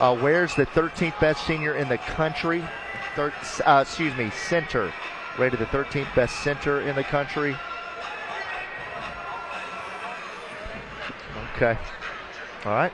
Ware's the 13th best senior in the country. Center. Rated the 13th best center in the country. Okay. All right.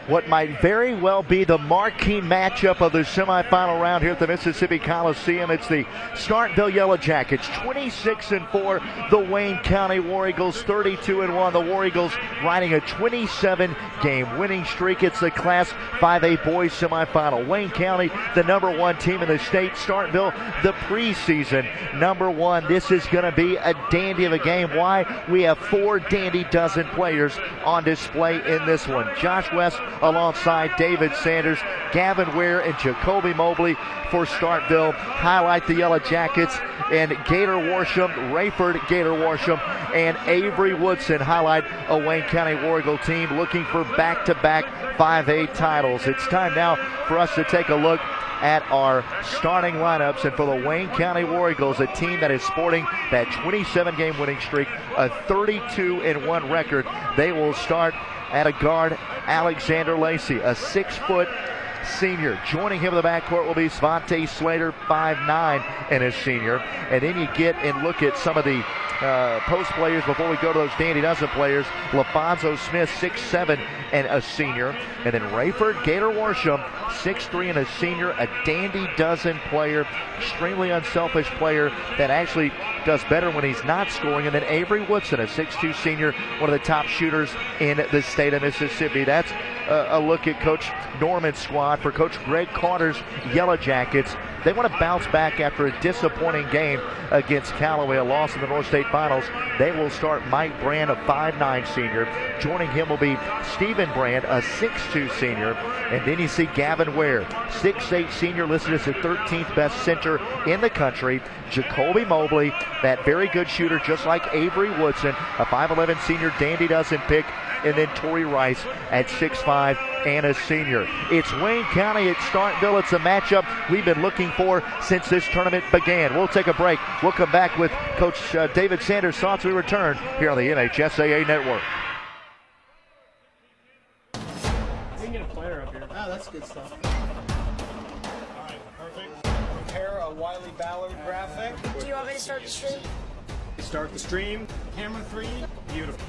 What might very well be the marquee matchup of the semifinal round here at the Mississippi Coliseum. It's the Starkville Yellow Jackets, 26-4. The Wayne County War Eagles, 32-1. The War Eagles riding a 27-game winning streak. It's the Class 5A boys semifinal. Wayne County, the #1 team in the state. Starkville, the preseason #1. This is going to be a dandy of a game. Why? We have 4 dandy dozen players on display in this one. Josh West alongside David Sanders, Gavin Ware, and Jacoby Mobley for Starkville highlight the Yellow Jackets, and Gator Worsham, Rayford Gator Worsham, and Avery Woodson highlight a Wayne County War Eagle team looking for back-to-back 5A titles. It's time now for us to take a look at our starting lineups, and for the Wayne County War Eagles, a team that is sporting that 27-game winning streak, a 32-1 record. They will start at a guard, Alexander Lacey, a 6-foot senior. Joining him in the backcourt will be Svante Slater, 5'9", and a senior. And then you get and look at some of the post players before we go to those dandy dozen players. LaFonso Smith, 6'7", and a senior. And then Rayford Gator Worsham, 6'3", and a senior, a dandy dozen player, extremely unselfish player that actually does better when he's not scoring. And then Avery Woodson, a 6'2" senior, one of the top shooters in the state of Mississippi. That's a look at Coach Norman's squad. For Coach Greg Carter's Yellow Jackets, they want to bounce back after a disappointing game against Callaway, a loss in the North State Finals. They will start Mike Brand, a 5'9" senior. Joining him will be Stephen Brand, a 6'2" senior. And then you see Gavin Ware, 6'8" senior, listed as the 13th best center in the country. Jacoby Mobley, that very good shooter, just like Avery Woodson, a 5'11" senior, dandy dozen pick. And then Torrey Rice at 6'5" and a senior. It's Wayne County at Starkville. It's a matchup we've been looking for since this tournament began. We'll take a break. We'll come back with Coach David Sanders' thoughts. We return here on the MHSAA Network. We can get a player up here. Oh, that's good stuff. All right, perfect. Prepare a Wiley Ballard graphic. Do you want me to start the stream? Start the stream. Camera 3. Beautiful.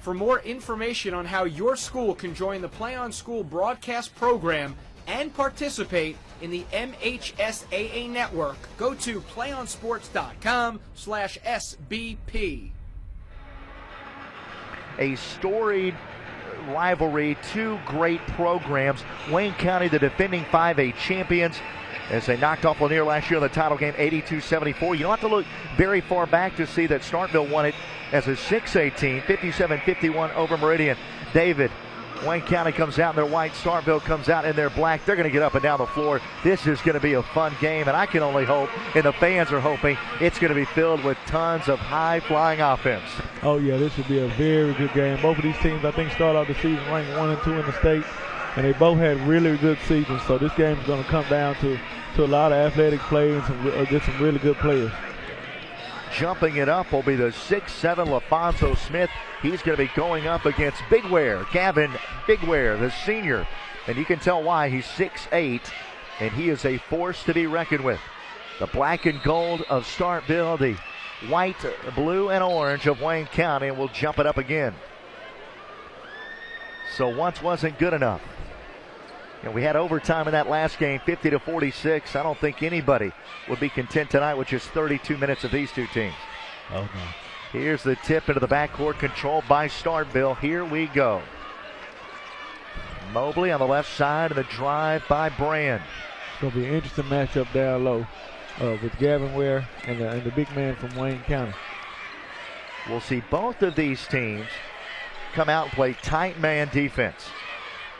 For more information on how your school can join the Play on School broadcast program and participate in the MHSAA network, go to playonsports.com/SBP. A storied rivalry, 2 great programs. Wayne County, the defending 5A champions, as they knocked off Lanier last year in the title game, 82-74. You don't have to look very far back to see that Starkville won it as a 6A team, 57-51 over Meridian. David, Wayne County comes out in their white. Starkville comes out in their black. They're going to get up and down the floor. This is going to be a fun game, and I can only hope, and the fans are hoping, it's going to be filled with tons of high-flying offense. Oh, yeah, this should be a very good game. Both of these teams, I think, start off the season ranked 1 and 2 in the state, and they both had really good seasons. So this game is going to come down to a lot of athletic play and get some really good players. Jumping it up will be the 6'7" LaFonso Smith. He's going to be going up against Big Ware, Gavin Big Ware, the senior. And you can tell why. He's 6'8", and he is a force to be reckoned with. The black and gold of Starkville, the white, blue, and orange of Wayne County, and we'll jump it up again. So once wasn't good enough. And we had overtime in that last game, 50-46. I don't think anybody would be content tonight with just 32 minutes of these two teams. Oh, no. Here's the tip into the backcourt, controlled by Starkville. Here we go. Mobley on the left side, and the drive by Brand. It's going to be an interesting matchup down low with Gavin Ware and the big man from Wayne County. We'll see both of these teams come out and play tight man defense.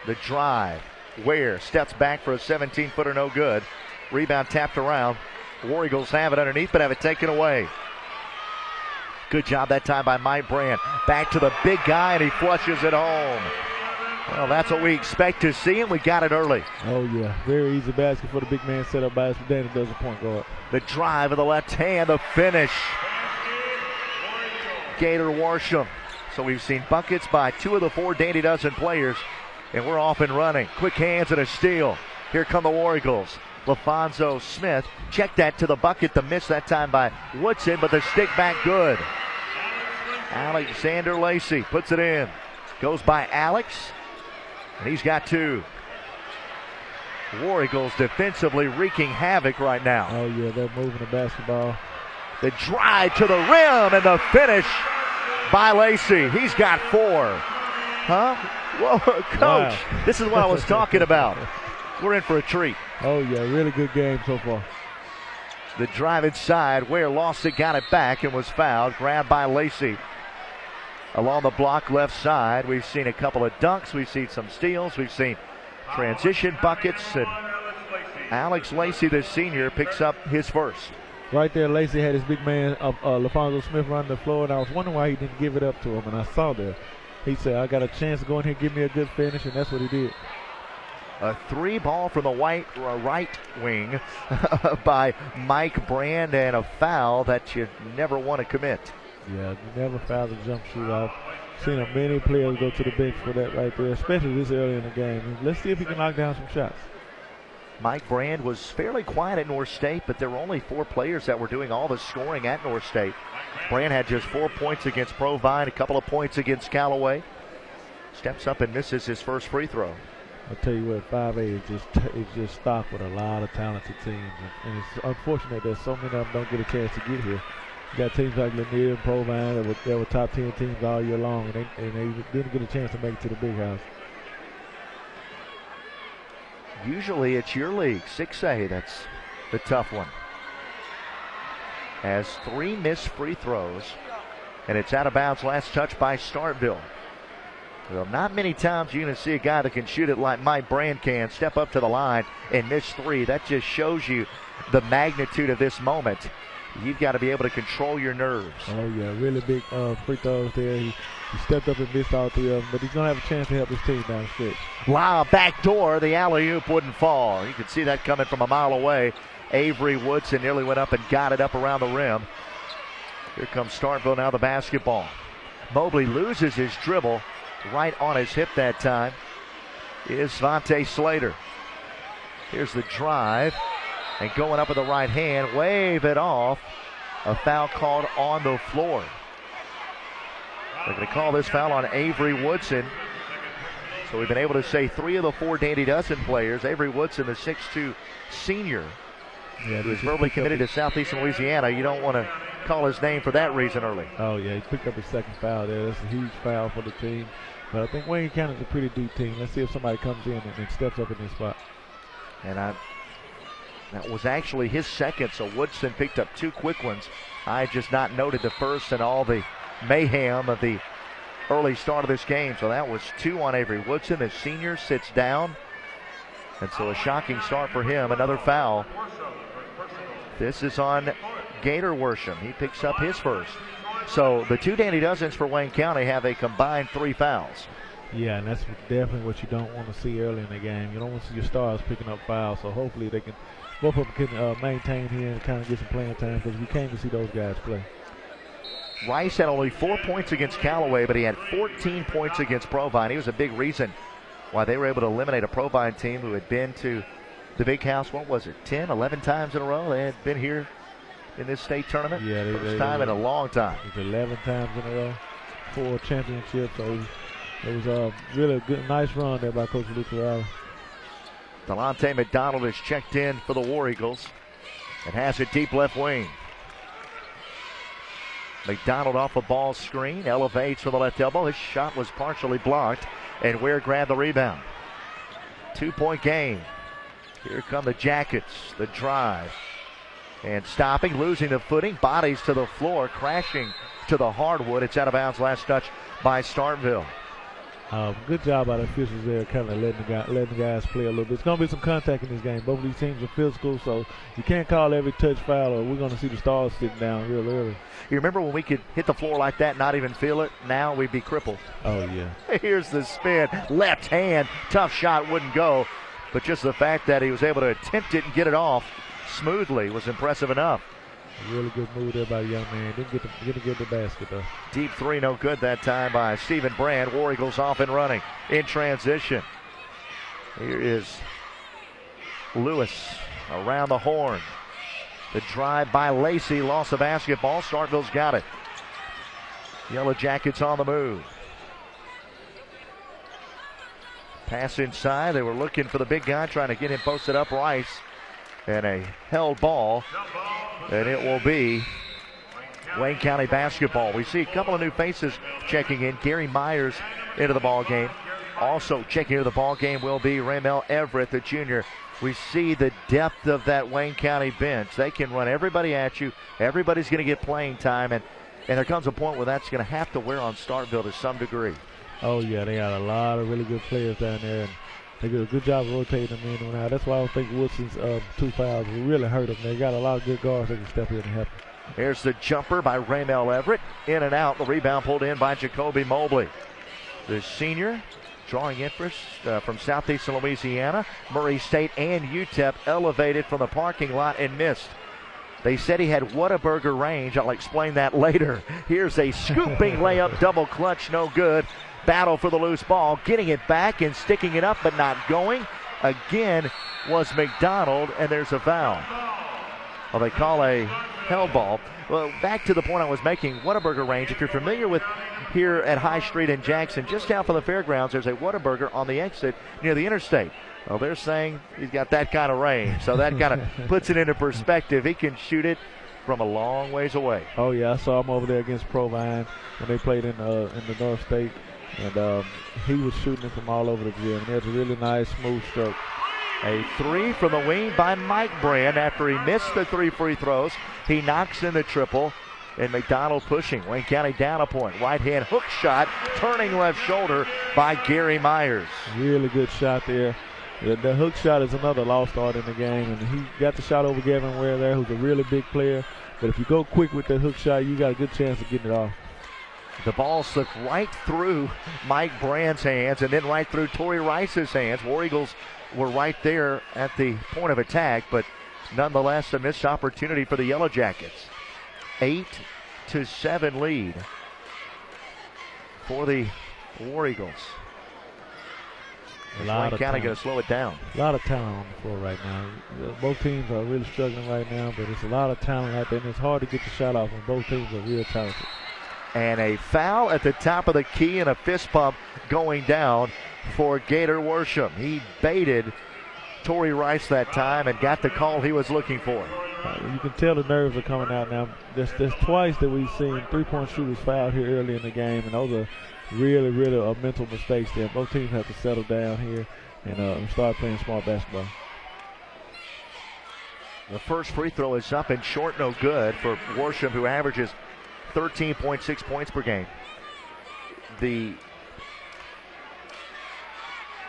The drive. Ware steps back for a 17-footer, no good. Rebound tapped around. War Eagles have it underneath, but have it taken away. Good job that time by Mike Brand. Back to the big guy, and he flushes it home. Well, that's what we expect to see, and we got it early. Oh, yeah. Very easy basket for the big man set up by us. Danny does a point guard. The drive of the left hand, the finish. Gator Warsham. So we've seen buckets by 2 of the 4 Dandy Dozen players, and we're off and running. Quick hands and a steal. Here come the War Eagles. LaFonso Smith. Check that to the bucket. The miss that time by Woodson, but the stick back good. Alexander Lacey puts it in. Goes by Alex, and he's got 2. War Eagles defensively wreaking havoc right now. Oh, yeah, they're moving the basketball. The drive to the rim and the finish by Lacey. He's got 4. Huh? Whoa, Coach, wow. This is what I was talking about. We're in for a treat. Oh, yeah, really good game so far. The drive inside. Ware lost it, got it back, and was fouled. Grabbed by Lacey. Along the block left side, we've seen a couple of dunks. We've seen some steals. We've seen transition buckets. And Alex Lacey, the senior, picks up his first. Right there, Lacey had his big man, LaFonso Smith, running the floor, and I was wondering why he didn't give it up to him, and I saw that. He said, I got a chance to go in here and give me a good finish, and that's what he did. A 3 ball from the right wing by Mike Brand, and a foul that you never want to commit. Yeah, you never foul the jump shoot off. Seen many players go to the bench for that right there, especially this early in the game. Let's see if he can knock down some shots. Mike Brand was fairly quiet at North State, but there were only 4 players that were doing all the scoring at North State. Brand had just 4 points against Provine, a couple of points against Callaway. Steps up and misses his first free throw. I'll tell you what, 5A is just stocked with a lot of talented teams. And it's unfortunate that so many of them don't get a chance to get here. You got teams like Lanier and Provine that were top 10 teams all year long, and they didn't get a chance to make it to the big house. Usually it's your league, 6A, that's the tough one. Has 3 missed free throws, and it's out of bounds. Last touch by Starkville. Well, not many times you're going to see a guy that can shoot it like Mike Brand can, step up to the line and miss 3. That just shows you the magnitude of this moment. You've got to be able to control your nerves. Oh, yeah, really big free throws there. He stepped up and missed all 3 of them, but he's going to have a chance to help his team down the stretch. Wow, back door. The alley-oop wouldn't fall. You can see that coming from a mile away. Avery Woodson nearly went up and got it up around the rim. Here comes Starkville now, the basketball. Mobley loses his dribble right on his hip that time. Is Svante Slater. Here's the drive. And going up with the right hand, wave it off. A foul called on the floor. They're going to call this foul on Avery Woodson. So we've been able to say 3 of the 4 Dandy Dozen players. Avery Woodson, the 6'2 senior, who is verbally committed to Southeastern Louisiana. You don't want to call his name for that reason early. Oh, yeah, he picked up his second foul there. That's a huge foul for the team. But I think Wayne County is a pretty deep team. Let's see if somebody comes in and steps up in this spot. And that was actually his second, so Woodson picked up 2 quick ones. I had just not noted the first and all the mayhem of the early start of this game. So that was 2 on Avery Woodson. The senior sits down. And so a shocking start for him. Another foul. This is on Gator Worsham. He picks up his first. So the 2 Danny Dozens for Wayne County have a combined 3 fouls. Yeah, and that's definitely what you don't want to see early in the game. You don't want to see your stars picking up fouls. So hopefully both of them can maintain here and kind of get some playing time, because we came to see those guys play. Rice had only 4 points against Callaway, but he had 14 points against Provine. He was a big reason why they were able to eliminate a Provine team who had been to the Big House, what was it, 10, 11 times in a row? They had been here in this state tournament. Yeah, first time in a long time. It was 11 times in a row, 4 championships. So it was a really good, nice run there by Coach Luke Corral. Delonte McDonald is checked in for the War Eagles and has it deep left wing. McDonald off a ball screen, elevates for the left elbow. His shot was partially blocked, and Ware grabbed the rebound. 2-point game. Here come the Jackets, the drive. And stopping, losing the footing, bodies to the floor, crashing to the hardwood. It's out of bounds, last touch by Starkville. Good job by the officials there, kind of letting the guys play a little bit. It's going to be some contact in this game. Both of these teams are physical, so you can't call every touch foul, or we're going to see the stars sitting down real early. You remember when we could hit the floor like that and not even feel it? Now we'd be crippled. Oh, yeah. Here's the spin. Left hand. Tough shot, wouldn't go. But just the fact that he was able to attempt it and get it off smoothly was impressive enough. Really good move there by the young man. Didn't get the basket, though. Deep three, no good that time by Stephen Brand. War Eagles off and running in transition. Here is Lewis around the horn. The drive by Lacey, loss of basketball. Starkville's got it. Yellow Jackets on the move. Pass inside. They were looking for the big guy, trying to get him posted up. Rice. And a held ball. And it will be Wayne County basketball. We see a couple of new faces checking in. Gary Myers into the ball game. Also checking into the ball game will be Raymel Everett, the junior. We see the depth of that Wayne County bench. They can run everybody at you. Everybody's going to get playing time. And there comes a point where that's going to have to wear on Starkville to some degree. Oh, yeah, they got a lot of really good players down there. And they did a good job of rotating them in and out. That's why I don't think Woodson's 2 fouls will really hurt them. They got a lot of good guards that can step in and help them. Here's the jumper by Raymel Everett. In and out. The rebound pulled in by Jacoby Mobley. The senior drawing interest from Southeastern Louisiana. Murray State and UTEP elevated from the parking lot and missed. They said he had Whataburger range. I'll explain that later. Here's a scooping layup, double clutch, no good. Battle for the loose ball, getting it back and sticking it up but not going. Again was McDonald, and there's a foul. Well, they call a held ball. Well, back to the point I was making, Whataburger range. If you're familiar with here at High Street in Jackson, just down from the fairgrounds, there's a Whataburger on the exit near the interstate. Well, they're saying he's got that kind of range, so that kind of puts it into perspective. He can shoot it from a long ways away. Oh, yeah, I saw him over there against Provine when they played in the North State. And he was shooting it from all over the gym. And there's a really nice, smooth stroke. A 3 from the wing by Mike Brand. After he missed the 3 free throws, he knocks in the triple. And McDonald pushing. Wayne County down a point. Right hand hook shot. Turning left shoulder by Gary Myers. Really good shot there. The hook shot is another lost art in the game. And he got the shot over Gavin Ware there, who's a really big player. But if you go quick with that hook shot, you got a good chance of getting it off. The ball slipped right through Mike Brand's hands and then right through Torrey Rice's hands. War Eagles were right there at the point of attack, but nonetheless a missed opportunity for the Yellow Jackets. 8-7 lead for the War Eagles. Wayne County going to slow it down. A lot of talent on the floor right now. Both teams are really struggling right now, but it's a lot of talent out there, and it's hard to get the shot off when both teams are real talented. And a foul at the top of the key and a fist pump going down for Gator Worsham. He baited Torrey Rice that time and got the call he was looking for. You can tell the nerves are coming out now. There's twice that we've seen three-point shooters fouled here early in the game, and those are really mental mistakes there. Both teams have to settle down here and start playing smart basketball. The first free throw is up and short, no good for Worsham, who averages 13.6 points per game. the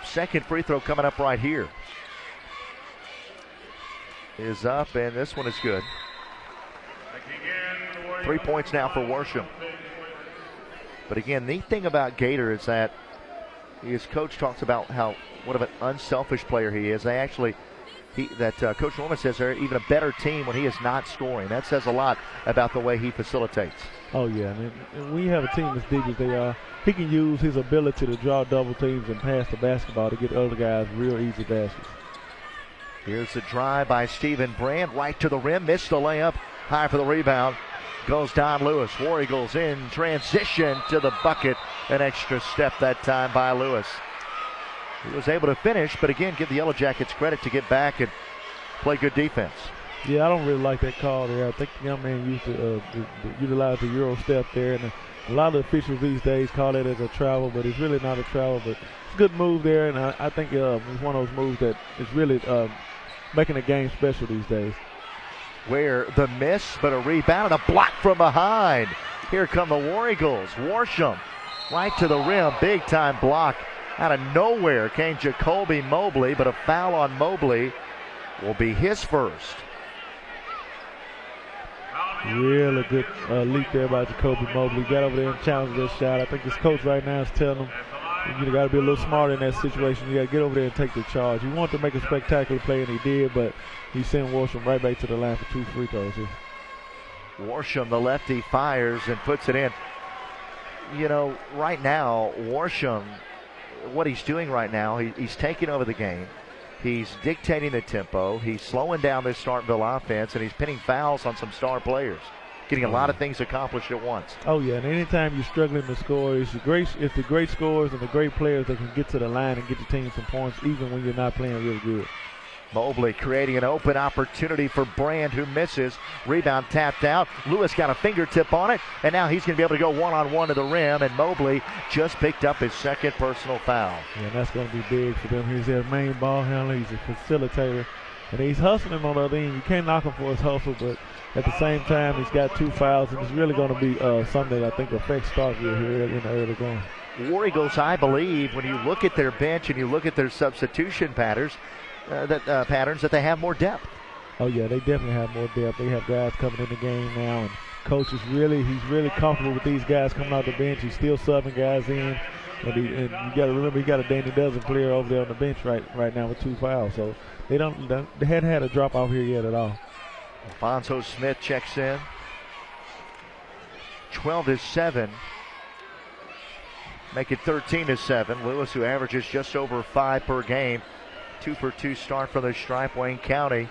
second free throw coming up right here is up, and this one is good. 3 points now for Worsham. But again, the thing about Gator is that his coach talks about what of an unselfish player he is. Coach Norman says they're even a better team when he is not scoring. That says a lot about the way he facilitates. Oh yeah, I mean, when you have a team as deep as they are, he can use his ability to draw double teams and pass the basketball to get other guys real easy baskets. Here's the drive by Stephen Brand, right to the rim, missed the layup, high for the rebound. Goes Don Lewis. War Eagles in transition to the bucket. An extra step that time by Lewis. He was able to finish, but again, give the Yellow Jackets credit to get back and play good defense. Yeah, I don't really like that call there. I think the young man used to utilize the Euro step there, and a lot of the officials these days call it as a travel, but it's really not a travel. But it's a good move there, and I think it's one of those moves that is really making the game special these days. Where the miss, but a rebound and a block from behind. Here come the War Eagles. Worsham right to the rim. Big time block. Out of nowhere came Jacoby Mobley, but a foul on Mobley will be his first. Really good leap there by Jacoby Mobley. Got over there and challenged this shot. I think his coach right now is telling him, you got to be a little smarter in that situation. You got to get over there and take the charge. He wanted to make a spectacular play, and he did, but he sent Worsham right back to the line for 2 free throws here. Worsham, the lefty, fires and puts it in. You know, right now, Worsham, what he's doing right now, he's taking over the game. He's dictating the tempo. He's slowing down this Starkville offense, and he's pinning fouls on some star players. Getting a lot of things accomplished at once. Oh yeah, and anytime you're struggling to score, it's the great scorers and the great players that can get to the line and get the team some points, even when you're not playing real good. Mobley creating an open opportunity for Brand, who misses. Rebound tapped out. Lewis got a fingertip on it, and now he's going to be able to go one-on-one to the rim, and Mobley just picked up his second personal foul. Yeah, and that's going to be big for them. He's their main ball handler. He's a facilitator, and he's hustling on the other end. You can't knock him for his hustle, but at the same time, he's got 2 fouls, and it's really going to be something that I think affects Starkville here in the early going. War Eagles, I believe, when you look at their bench and you look at their substitution patterns, that they have more depth. Oh yeah, they definitely have more depth. They have guys coming in the game now, and coach is he's really comfortable with these guys coming out the bench. He's still subbing guys in, and you got to remember he got a Danny Dozen player over there on the bench right now with 2 fouls. So they hadn't had a drop off here yet at all. Alfonso Smith checks in. 12-7. Make it 13-7. Lewis, who averages just over 5 per game. 2 for 2 start from the stripe. Wayne County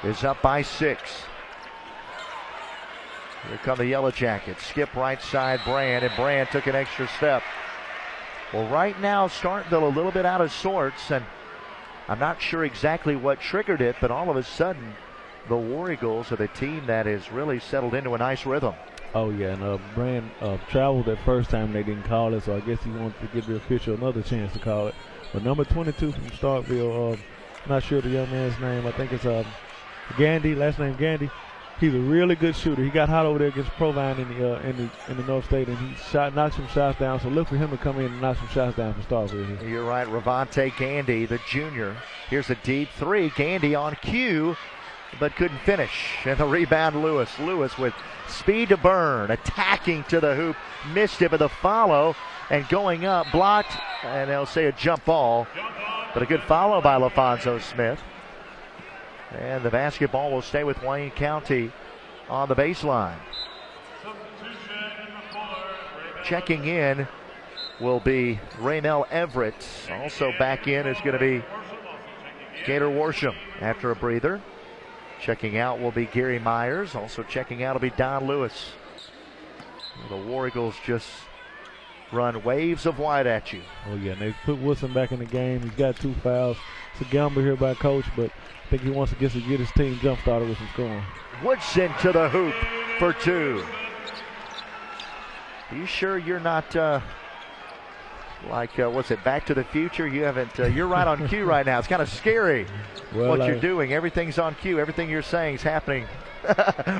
is up by 6. Here come the Yellow Jackets. Skip right side Brand, and Brand took an extra step. Well, right now, Starkville a little bit out of sorts, and I'm not sure exactly what triggered it, but all of a sudden, the War Eagles are the team that has really settled into a nice rhythm. Oh, yeah, and Brand traveled that first time they didn't call it, so I guess he wanted to give the official another chance to call it. But number 22 from Starkville, not sure the young man's name. I think it's Gandy, last name Gandy. He's a really good shooter. He got hot over there against Provine in the North State, and he knocked some shots down. So look for him to come in and knock some shots down for Starkville here. You're right, Ravante Gandy, the junior. Here's a deep 3. Gandy on cue, but couldn't finish. And the rebound, Lewis. Lewis with speed to burn, attacking to the hoop, missed it, but the follow and going up, blocked, and they'll say a jump ball, but a good follow by Alfonso Smith. And the basketball will stay with Wayne County on the baseline. Checking in will be Raymel Everett. Also back in is going to be Gator Worsham after a breather. Checking out will be Gary Myers. Also checking out will be Don Lewis. The War Eagles just run waves of white at you. Oh, yeah, and they put Woodson back in the game. He's got 2 fouls. It's a gamble here by Coach, but I think he wants to get his team jump started with some scoring. Woodson to the hoop for 2. Are you sure you're not Like, what's it, Back to the Future? You haven't, you're right on cue right now. It's kind of scary what you're doing. Everything's on cue. Everything you're saying is happening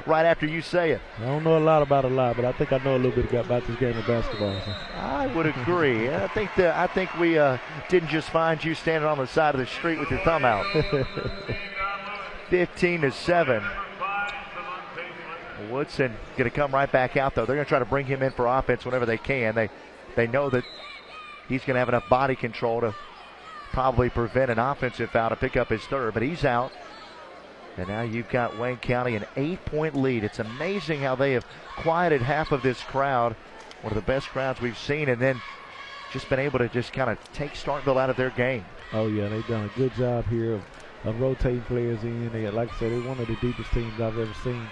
right after you say it. I don't know a lot about but I think I know a little bit about this game of basketball. So. I would agree. I think we didn't just find you standing on the side of the street with your thumb out. 15-7. Woodson going to come right back out, though. They're going to try to bring him in for offense whenever they can. They know that he's going to have enough body control to probably prevent an offensive foul to pick up his third, but he's out. And now you've got Wayne County an 8-point lead. It's amazing how they have quieted half of this crowd, one of the best crowds we've seen, and then just been able to just kind of take Starkville out of their game. Oh, yeah, they've done a good job here of rotating players in. Like I said, they're one of the deepest teams I've ever seen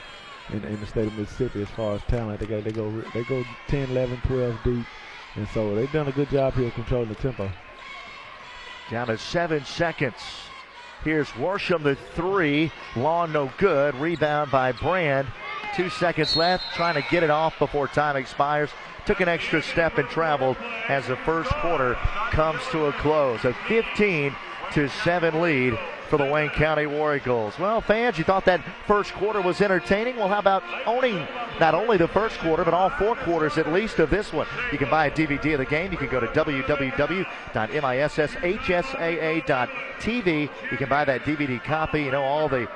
in the state of Mississippi as far as talent. They go 10, 11, 12 deep, and so they've done a good job here controlling the tempo. Down to 7 seconds. Here's Worsham, the three. Long, no good. Rebound by Brand. 2 seconds left. Trying to get it off before time expires. Took an extra step and traveled as the first quarter comes to a close. A 15-7 lead for the Wayne County War Eagles. Well, fans, you thought that first quarter was entertaining? Well, how about owning not only the first quarter, but all 4 quarters at least of this one? You can buy a DVD of the game. You can go to www.misssaa.tv. You can buy that DVD copy. You know, all the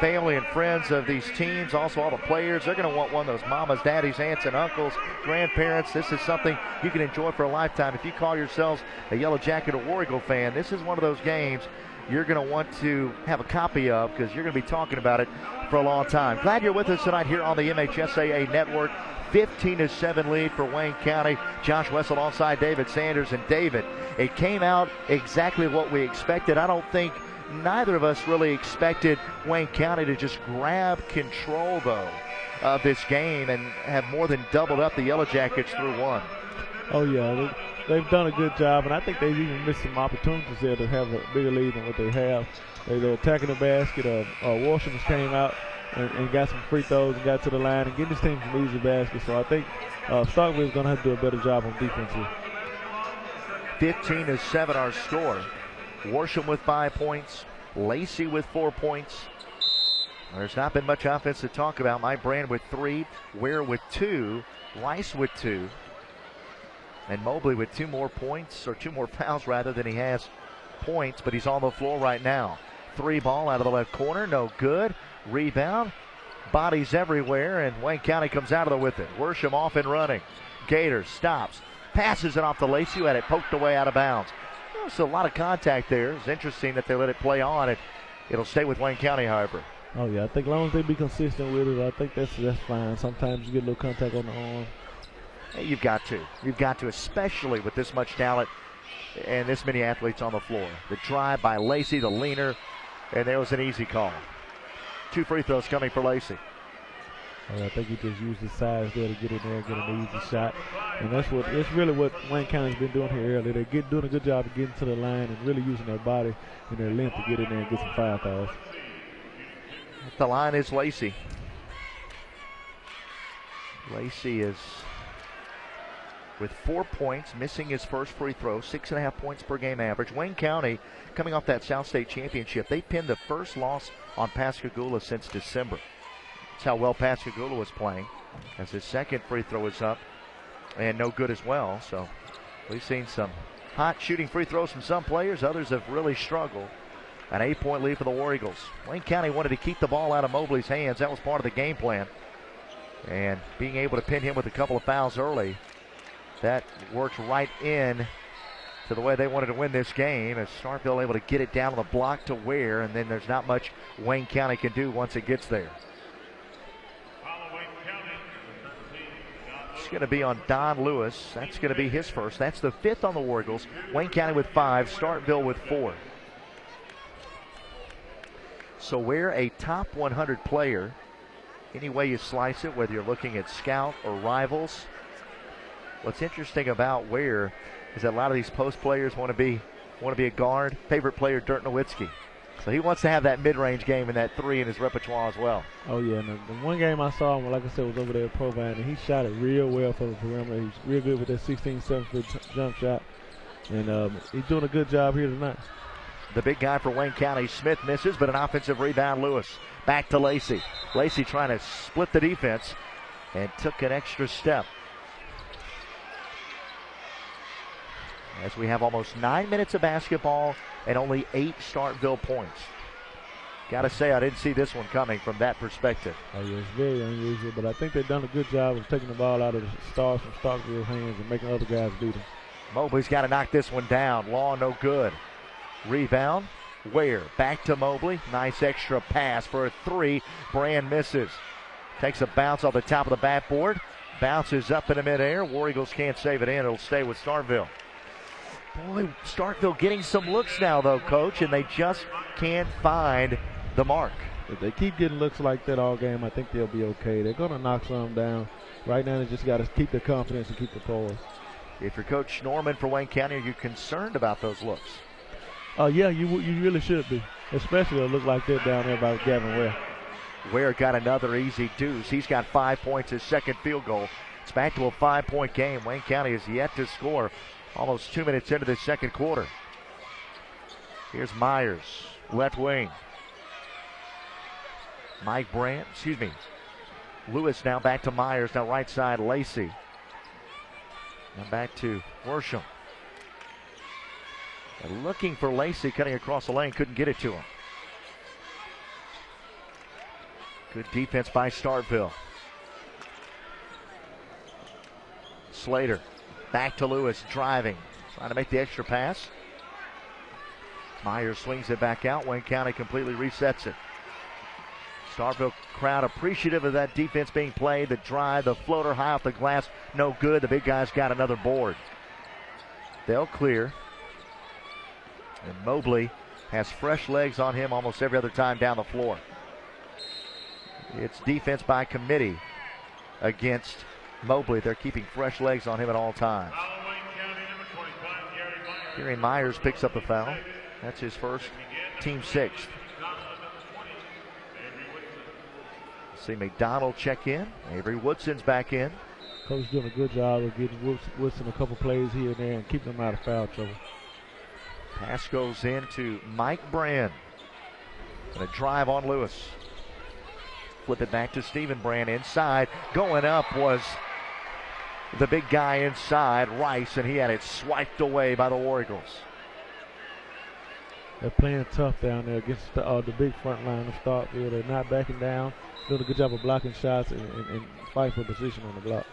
family and friends of these teams, also all the players, they're going to want one of those mamas, daddies, aunts, and uncles, grandparents. This is something you can enjoy for a lifetime. If you call yourselves a Yellow Jacket or War Eagle fan, this is one of those games you're going to want to have a copy of because you're going to be talking about it for a long time. Glad you're with us tonight here on the MHSAA Network. 15-7 lead for Wayne County. Josh Wessel alongside David Sanders. And David, it came out exactly what we expected. I don't think neither of us really expected Wayne County to just grab control, though, of this game and have more than doubled up the Yellow Jackets through one. Oh, yeah. They've done a good job, and I think they've even missed some opportunities there to have a bigger lead than what they have. They're attacking the basket. Washington came out and got some free throws and got to the line and getting this team some easy baskets. So I think Starkville is going to have to do a better job on defense here. 15-7 our score. Worsham with 5 points. Lacey with 4 points. There's not been much offense to talk about. My Brand with 3. Ware with 2. Rice with 2. And Mobley with 2 more points, or 2 more fouls rather than he has points, but he's on the floor right now. 3 ball out of the left corner, no good. Rebound, bodies everywhere, and Wayne County comes out of there with it. Worsham off and running. Gators stops, passes it off to Lacey, who had it poked away out of bounds. There's a lot of contact there. It's interesting that they let it play on. It'll stay with Wayne County, however. Oh, yeah, I think as long as they be consistent with it, I think that's fine. Sometimes you get a little contact on the arm. You've got to, especially with this much talent and this many athletes on the floor. The drive by Lacey, the leaner, and there was an easy call. 2 free throws coming for Lacey. I think he just used his size there to get in there and get an easy shot. And that's really what Wayne County's been doing here earlier. They're doing a good job of getting to the line and really using their body and their length to get in there and get some foul calls. The line is Lacey. Lacey is with 4 points, missing his first free throw, 6.5 points per game average. Wayne County, coming off that South State championship, they pinned the first loss on Pascagoula since December. That's how well Pascagoula was playing, as his second free throw is up and no good as well. So we've seen some hot shooting free throws from some players. Others have really struggled. An 8-point lead for the War Eagles. Wayne County wanted to keep the ball out of Mobley's hands. That was part of the game plan. And being able to pin him with a couple of fouls early, that works right in to the way they wanted to win this game, as Starkville able to get it down on the block to Ware, and then there's not much Wayne County can do once it gets there. It's going to be on Don Lewis. That's going to be his first. That's the 5th on the War Eagles. Wayne County with 5, Starkville with 4. So Ware, a top 100 player, any way you slice it, whether you're looking at scout or rivals. What's interesting about Ware is that a lot of these post players want to be a guard. Favorite player, Dirk Nowitzki. So he wants to have that mid-range game and that 3 in his repertoire as well. Oh, yeah. And the one game I saw him, like I said, was over there at Provine, and he shot it real well from the perimeter. He's real good with that 16-7-foot jump shot. And he's doing a good job here tonight. The big guy for Wayne County, Smith, misses, but an offensive rebound, Lewis. Back to Lacey. Lacey trying to split the defense and took an extra step. As we have almost 9 minutes of basketball and only 8 Starkville points. Gotta say, I didn't see this one coming from that perspective. Oh, yeah, it's very unusual, but I think they've done a good job of taking the ball out of the Stars from Starkville's hands and making other guys beat them. Mobley's got to knock this one down. Law, no good. Rebound, Ware. Back to Mobley. Nice extra pass for a 3. Brand misses. Takes a bounce off the top of the backboard. Bounces up in the midair. War Eagles can't save it in. It'll stay with Starkville. Boy, Starkville getting some looks now, though, Coach, and they just can't find the mark. If they keep getting looks like that all game, I think they'll be okay. They're going to knock some down. Right now, they just got to keep their confidence and keep the poise. If you're Coach Norman for Wayne County, are you concerned about those looks? Yeah, you really should be, especially a look like that down there by Gavin Ware. Ware got another easy deuce. He's got 5 points, his second field goal. It's back to a 5-point game. Wayne County has yet to score almost 2 minutes into the second quarter. Here's Myers, left wing. Lewis now back to Myers, now right side, Lacey. Now back to Worsham. And looking for Lacey, cutting across the lane, couldn't get it to him. Good defense by Starkville. Slater, back to Lewis, driving, trying to make the extra pass. Myers swings it back out. Wayne County completely resets it. Starkville crowd appreciative of that defense being played. The drive, the floater high off the glass, no good. The big guy's got another board. They'll clear. And Mobley has fresh legs on him almost every other time down the floor. It's defense by committee against Mobley. They're keeping fresh legs on him at all times. Gary Myers picks up the foul. That's his first, team 6th. See McDonald check in. Avery Woodson's back in. Coach doing a good job of getting Woodson a couple plays here and there and keeping them out of foul trouble. Pass goes in to Mike Brand. And a drive on Lewis. Flip it back to Stephen Brand inside. Going up was the big guy inside, Rice, and he had it swiped away by the War Eagles. They're playing tough down there against the big front line of Starkville. They're not backing down, doing a good job of blocking shots and fight for position on the block.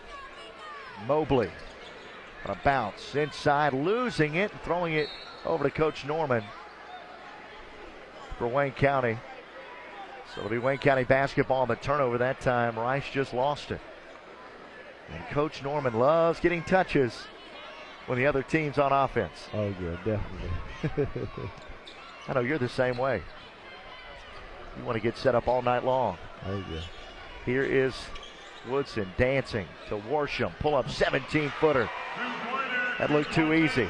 Mobley on a bounce inside, losing it, and throwing it over to Coach Norman for Wayne County. So it'll be Wayne County basketball on the turnover that time. Rice just lost it. And Coach Norman loves getting touches when the other team's on offense. Oh, yeah, definitely. I know you're the same way. You want to get set up all night long. Oh, yeah. Here is Woodson dancing to Worsham. Pull up 17-footer. That looked too easy.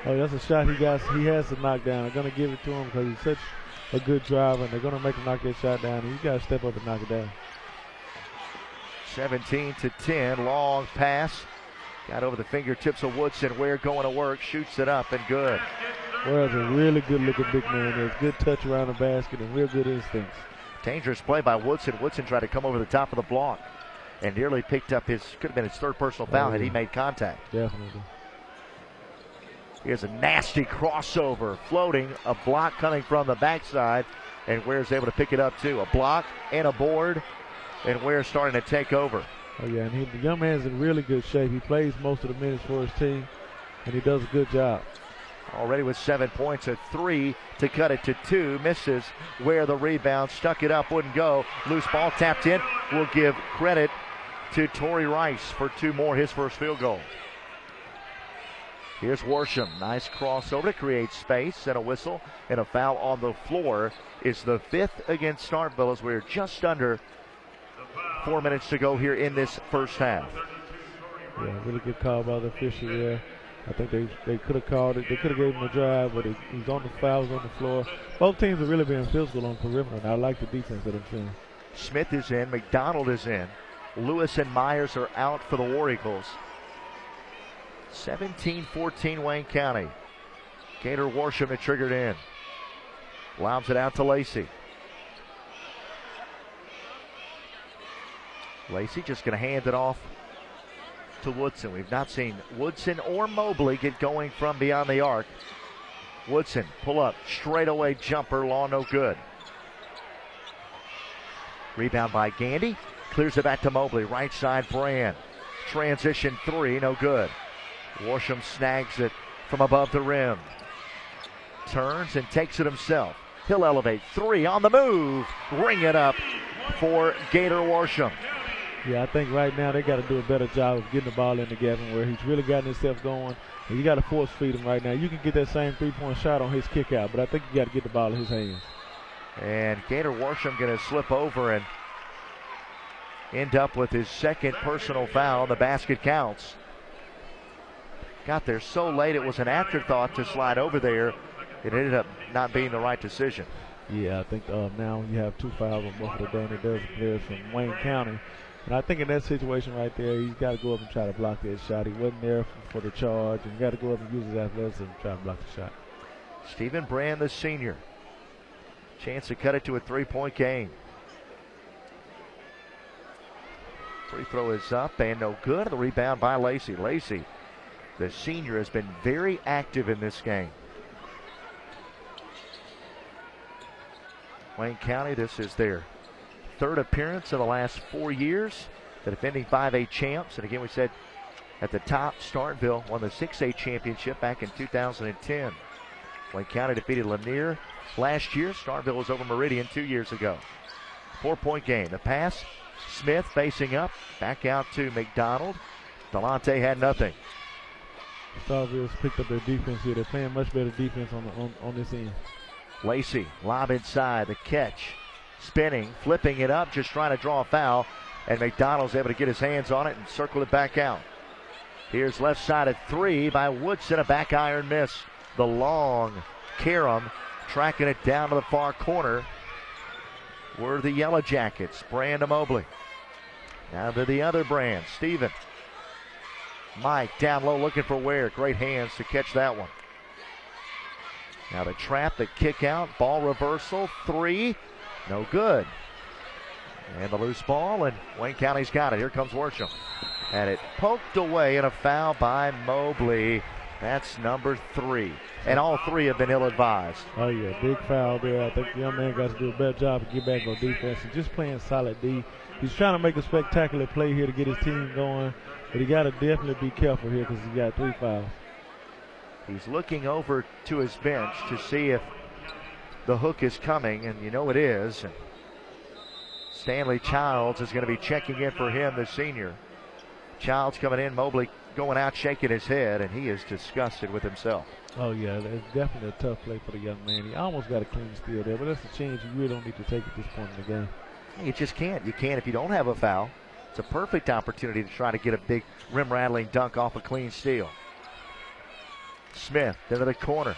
Oh, that's a shot he has to knock down. I'm going to give it to him because he's such a good driver, and they're going to make him knock that shot down. He's got to step up and knock it down. 17-10, long pass. Got over the fingertips of Woodson. Ware going to work, shoots it up and good. Ware's a really good-looking big man. There's good touch around the basket and real good instincts. Dangerous play by Woodson. Woodson tried to come over the top of the block and nearly picked up could have been his third personal foul had he made contact. Definitely. Here's a nasty crossover, floating, a block coming from the backside, and Ware's able to pick it up too. A block and a board, and Ware's starting to take over. Oh, yeah, and the young man's in really good shape. He plays most of the minutes for his team, and he does a good job. Already with 7 points, a 3 to cut it to 2. Misses. Ware the rebound, stuck it up, wouldn't go. Loose ball tapped in. We'll give credit to Torrey Rice for 2 more, his first field goal. Here's Worsham. Nice crossover to create space and a whistle, and a foul on the floor. Is the 5th against Starkville as we're just under 4 minutes to go here in this first half. Yeah, really good call by the official there. I think they could have called it. They could have gave him a drive, but he's on the fouls on the floor. Both teams are really being physical on the perimeter, and I like the defense that I'm seeing. Smith is in. McDonald is in. Lewis and Myers are out for the War Eagles. 17-14 Wayne County. Gator Worsham had triggered in. Lobs it out to Lacey. Lacey just going to hand it off to Woodson. We've not seen Woodson or Mobley get going from beyond the arc. Woodson, pull up, straightaway jumper, law no good. Rebound by Gandy. Clears it back to Mobley. Right side, Brand. Transition three, no good. Worsham snags it from above the rim. Turns and takes it himself. He'll elevate. Three on the move. Ring it up for Gator Worsham. Yeah, I think right now they got to do a better job of getting the ball into Gavin where he's really gotten himself going. And you got to force feed him right now. You can get that same three-point shot on his kick out, but I think you got to get the ball in his hands. And Gator Worsham going to slip over and end up with his second personal foul. The basket counts. Got there so late it was an afterthought to slide over there. It ended up not being the right decision. Yeah, I think now you have 2 fouls on both of the Danny Dozen players from Wayne County. And I think in that situation right there, he's got to go up and try to block that shot. He wasn't there for the charge, and you got to go up and use his athleticism to try to block the shot. Stephen Brand, the senior. Chance to cut it to a 3-point game. Free throw is up and no good. The rebound by Lacey. Lacey, the senior, has been very active in this game. Wayne County, this is their third appearance in the last 4 years. The defending 5A champs. And again, we said at the top, Starkville won the 6A championship back in 2010. Wayne County defeated Lanier last year. Starkville was over Meridian 2 years ago. 4-point game. The pass, Smith facing up. Back out to McDonald. Delonte had nothing. Starkville's picked up their defense here. They're playing much better defense on this end. Lacey, lob inside, the catch, spinning, flipping it up, just trying to draw a foul, and McDonald's able to get his hands on it and circle it back out. Here's left side at three by Woodson, a back iron miss. The long Karam tracking it down to the far corner were the Yellow Jackets. Brand to Mobley. Now to the other Brand, Steven. Mike down low looking for Ware. Great hands to catch that one. Now the trap, the kick out, ball reversal, three, no good. And the loose ball, and Wayne County's got it. Here comes Worsham. And it poked away, and a foul by Mobley. That's number 3. And all 3 have been ill-advised. Oh, yeah, big foul there. I think the young man got to do a better job of get back on defense and just playing solid D. He's trying to make a spectacular play here to get his team going, but he got to definitely be careful here because he got 3 fouls. He's looking over to his bench to see if the hook is coming, and you know it is. And Stanley Childs is going to be checking in for him, the senior. Childs coming in, Mobley going out, shaking his head, and he is disgusted with himself. Oh, yeah, that's definitely a tough play for the young man. He almost got a clean steal there, but that's a chance you really don't need to take at this point in the game. You just can't. You can't if you don't have a foul. It's a perfect opportunity to try to get a big rim-rattling dunk off a clean steal. Smith into the corner.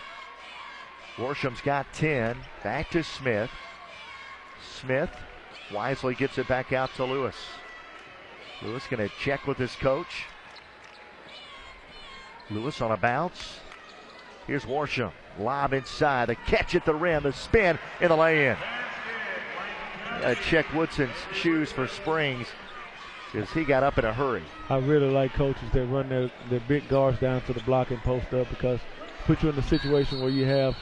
Worsham's got 10. Back to Smith. Smith wisely gets it back out to Lewis. Lewis going to check with his coach. Lewis on a bounce. Here's Worsham. Lob inside. The catch at the rim. The spin in the lay-in. Check Woodson's shoes for springs because he got up in a hurry. I really like coaches that run their big guards down to the block and post up because it puts you in a situation where you have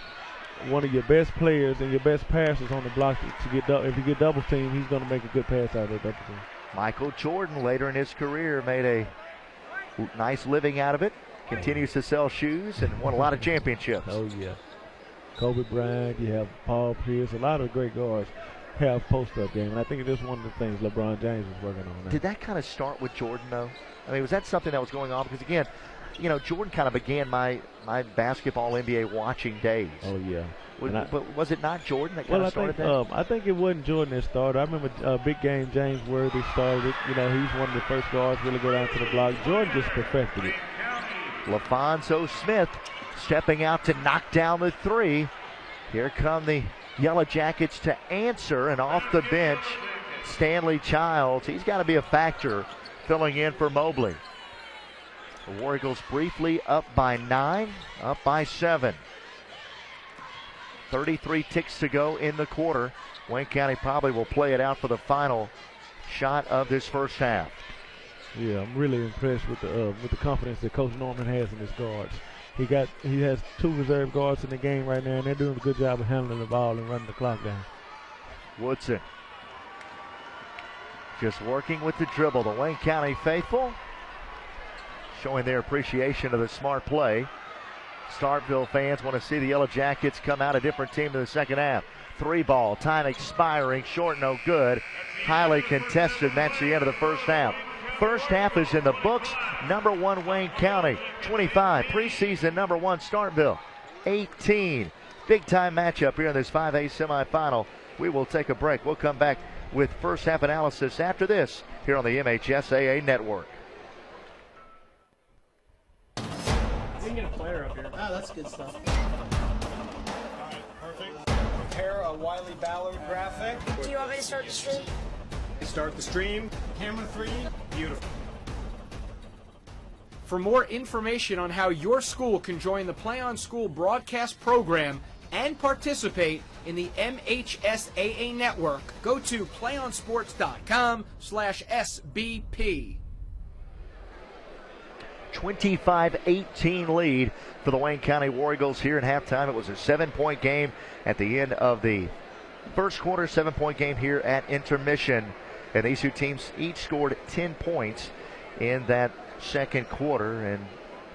one of your best players and your best passers on the block to get if you get double team, he's going to make a good pass out of that double team. Michael Jordan later in his career made a nice living out of it. Continues to sell shoes and won a lot of championships. Oh, yeah. Kobe Bryant, you have Paul Pierce, a lot of great guards have post-up game, and I think that's one of the things LeBron James is working on now. Did that kind of start with Jordan, though? I mean, was that something that was going on? Because, again, you know, Jordan kind of began my basketball NBA watching days. Oh, yeah. But was it not Jordan that kind of started that? I think it wasn't Jordan that started. I remember big game James Worthy started it. You know, he's one of the first guards really go down to the block. Jordan just perfected it. LaFonso Smith stepping out to knock down the 3. Here come the Yellow Jackets to answer, and off the bench, Stanley Childs. He's got to be a factor filling in for Mobley. The War Eagles briefly up by 9, up by 7. 33 ticks to go in the quarter. Wayne County probably will play it out for the final shot of this first half. Yeah, I'm really impressed with the confidence that Coach Norman has in his guards. He has 2 reserve guards in the game right now, and they're doing a good job of handling the ball and running the clock down. Woodson just working with the dribble. The Wayne County faithful showing their appreciation of the smart play. Starkville fans want to see the Yellow Jackets come out a different team in the second half. 3 ball, time expiring, short, no good. Highly contested, and that's the end of the first half. First half is in the books. Number 1 Wayne County, 25. Preseason number 1 Starkville, 18. Big time matchup here in this 5A semifinal. We will take a break. We'll come back with first half analysis after this here on the MHSAA Network. We can get a player up here. Ah, that's good stuff. All right, perfect. Prepare a Wiley Ballard graphic. Do you want me to start the stream? Start the stream. Camera 3. Beautiful. For more information on how your school can join the Play on School broadcast program and participate in the MHSAA network, go to playonsports.com/SBP. 25-18 lead for the Wayne County War Eagles here at halftime. It was a 7-point game at the end of the first quarter, 7-point game here at intermission. And these two teams each scored 10 points in that second quarter. And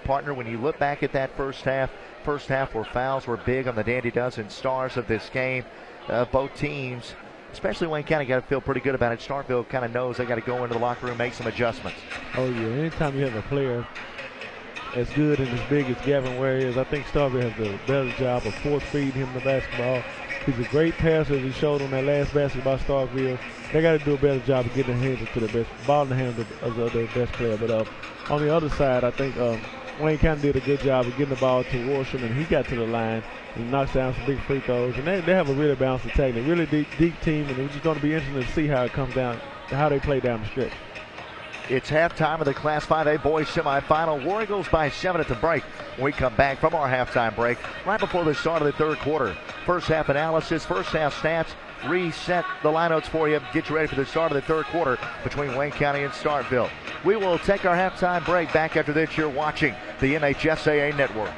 partner, when you look back at that first half where fouls were big on the Dandy Dozen stars of this game, both teams, especially Wayne County, got to feel pretty good about it. Starkville kind of knows they got to go into the locker room, make some adjustments. Oh yeah, anytime you have a player as good and as big as Gavin Ware is, I think Starkville has a better job of force feeding him the basketball. He's a great passer, as he showed on that last basketball Starkville. They got to do a better job of getting the hands to the best ball in the hands of their best player. But on the other side, I think Wayne County did a good job of getting the ball to Worsham, and he got to the line and knocks down some big free throws. And they have a really balanced attack. They're a really deep team, and it's just going to be interesting to see how it comes down, how they play down the stretch. It's halftime of the Class 5A boys semifinal. War Eagles by 7 at the break. When we come back from our halftime break, right before the start of the third quarter. First half analysis, first half stats, reset the lineouts for you, get you ready for the start of the third quarter between Wayne County and Starkville. We will take our halftime break. Back after this, you're watching the MHSAA Network.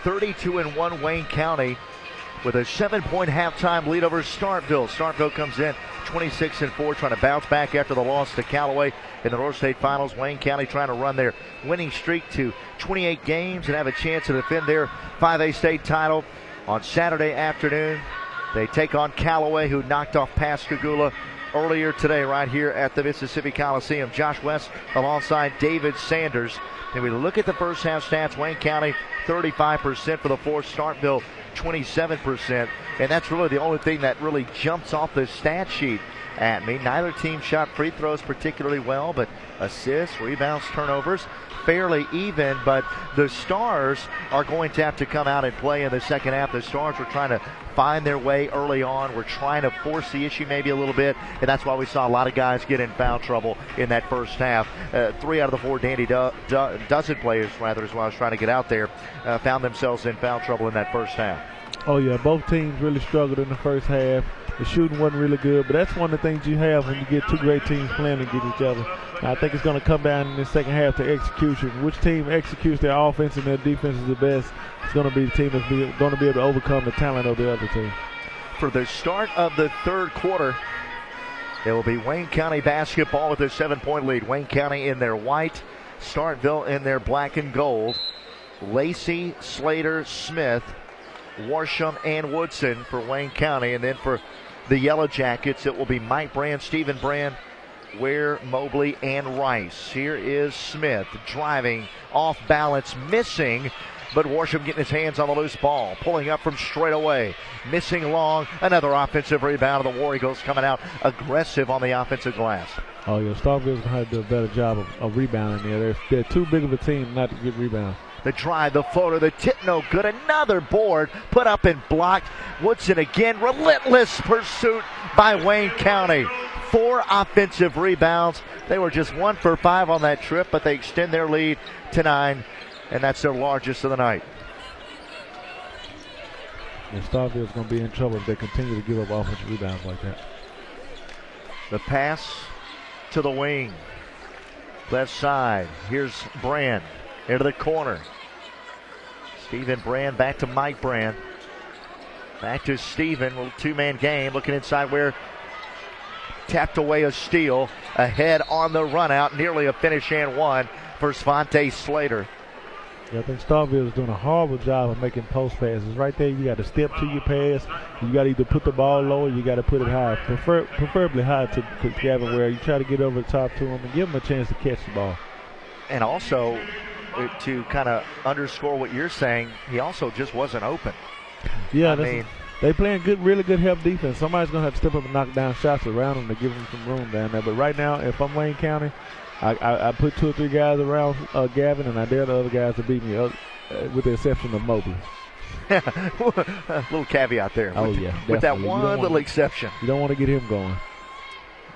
32-1 Wayne County with a 7-point halftime lead over Starkville. Starkville comes in 26-4, trying to bounce back after the loss to Callaway in the North State Finals. Wayne County trying to run their winning streak to 28 games and have a chance to defend their 5A state title on Saturday afternoon. They take on Callaway, who knocked off Pascagoula earlier today right here at the Mississippi Coliseum. Josh West alongside David Sanders. And we look at the first half stats. Wayne County 35% for the floor. Starkville 27%. And that's really the only thing that really jumps off the stat sheet at me. Neither team shot free throws particularly well, but assists, rebounds, turnovers, fairly even. But the Stars are going to have to come out and play in the second half. The Stars were trying to find their way early on. We're trying to force the issue maybe a little bit, and that's why we saw a lot of guys get in foul trouble in that first half. 3 out of the 4 Dandy Dozen players, rather, as well as trying to get out there, found themselves in foul trouble in that first half. Oh, yeah, both teams really struggled in the first half. The shooting wasn't really good, but that's one of the things you have when you get two great teams playing against each other. And I think it's going to come down in the second half to execution. Which team executes their offense and their defense is the best, it's going to be the team that's going to be able to overcome the talent of the other team. For the start of the third quarter, it will be Wayne County basketball with a 7-point lead. Wayne County in their white, Starkville in their black and gold. Lacey, Slater, Smith, Warsham, and Woodson for Wayne County. And then for the Yellow Jackets, it will be Mike Brand, Stephen Brand, Ware, Mobley, and Rice. Here is Smith driving off balance, missing, but Warsham getting his hands on the loose ball, pulling up from straight away, missing long. Another offensive rebound, and the War Eagles coming out aggressive on the offensive glass. Oh, yeah, Starkville's going to have to do a better job of rebounding there. They're too big of a team not to get rebounds. The drive, the floater, the tip, no good. Another board put up and blocked. Woodson again, relentless pursuit by Wayne County. 4 offensive rebounds. They were just 1 for 5 on that trip, but they extend their lead to 9, and that's their largest of the night. And Starkville's going to be in trouble if they continue to give up offensive rebounds like that. The pass to the wing. Left side. Here's Brand. Into the corner. Stephen Brand back to Mike Brand. Back to Stephen. Little 2-man game. Looking inside where tapped away a steal. Ahead on the run out. Nearly a finish and one for Svante Slater. Yeah, I think Starkville is doing a horrible job of making post passes. Right there, you got to step to your pass. You got to either put the ball low or you got to put it high. Preferably high to Gavin Ware. You try to get over the top to him and give him a chance to catch the ball. And also, to kind of underscore what you're saying, he also just wasn't open. Yeah, they playing really good help defense. Somebody's going to have to step up and knock down shots around them to give them some room down there. But right now, if I'm Wayne County, I put 2 or 3 guys around Gavin, and I dare the other guys to beat me, with the exception of Mobley. A little caveat there. Oh, yeah. With that definitely. one little exception. You don't want to get him going.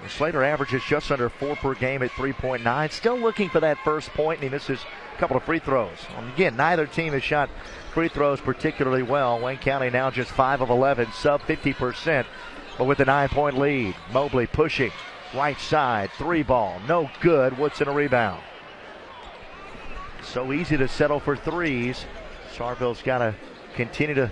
Slater averages just under 4 per game at 3.9. Still looking for that first point, and he misses a couple of free throws. Again, neither team has shot free throws particularly well. Wayne County now just 5 of 11, sub 50%, but with a 9-point lead. Mobley pushing, right side, 3-ball, no good. Woodson a rebound. So easy to settle for threes. Starkville's got to continue to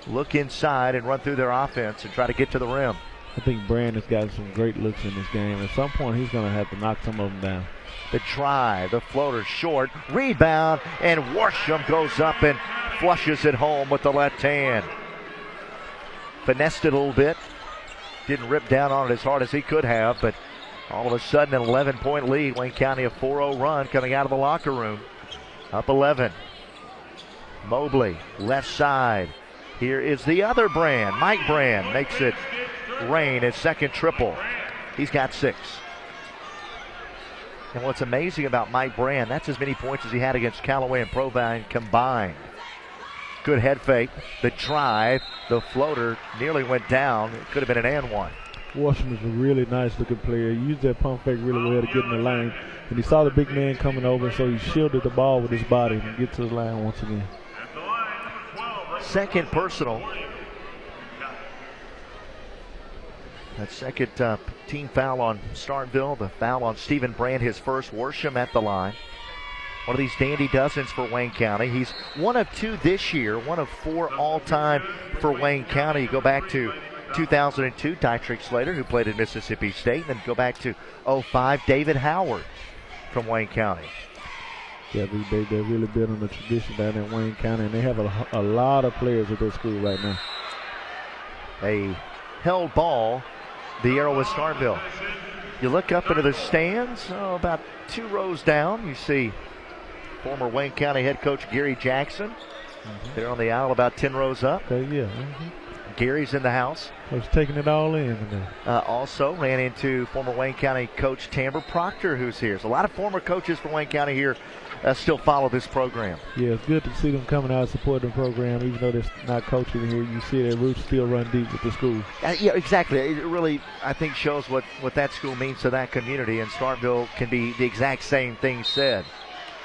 look inside and run through their offense and try to get to the rim. I think Brand has got some great looks in this game. At some point, he's going to have to knock some of them down. The drive, the floater short, rebound, and Warsham goes up and flushes it home with the left hand. Finessed it a little bit. Didn't rip down on it as hard as he could have, but all of a sudden an 11-point lead. Wayne County a 4-0 run coming out of the locker room. Up 11. Mobley, left side. Here is the other Brand. Mike Brand makes it rain, his second triple. He's got 6. And what's amazing about Mike Brand, that's as many points as he had against Callaway and Provine combined. Good head fake, the drive, the floater nearly went down. It could have been an and one. Washington is a really nice looking player. He used that pump fake really well to get in the lane. And he saw the big man coming over, so he shielded the ball with his body and get to the line once again. Second personal. That second team foul on Starkville. The foul on Stephen Brand, his first. Worsham at the line. one of these dandy dozens for Wayne County. He's one of 2 this year, one of 4 all-time for Wayne County. You go back to 2002, Dietrich Slater, who played at Mississippi State, and then go back to 05, David Howard from Wayne County. Yeah, they've really built on the tradition down in Wayne County, and they have a lot of players at their school right now. A held ball, the arrow is Starkville. You look up into the stands, about 2 rows down, you see former Wayne County head coach Gary Jackson. They're on the aisle about 10 rows up. Okay, yeah. Gary's in the house. He's taking it all in. Also ran into former Wayne County coach Tamber Proctor, who's here. So a lot of former coaches from Wayne County here still follow this program. Yeah, it's good to see them coming out and supporting the program, even though they're not coaching here. You see their roots still run deep with the school. Yeah, exactly. It really, I think, shows what that school means to that community, and Starkville can be the exact same thing said.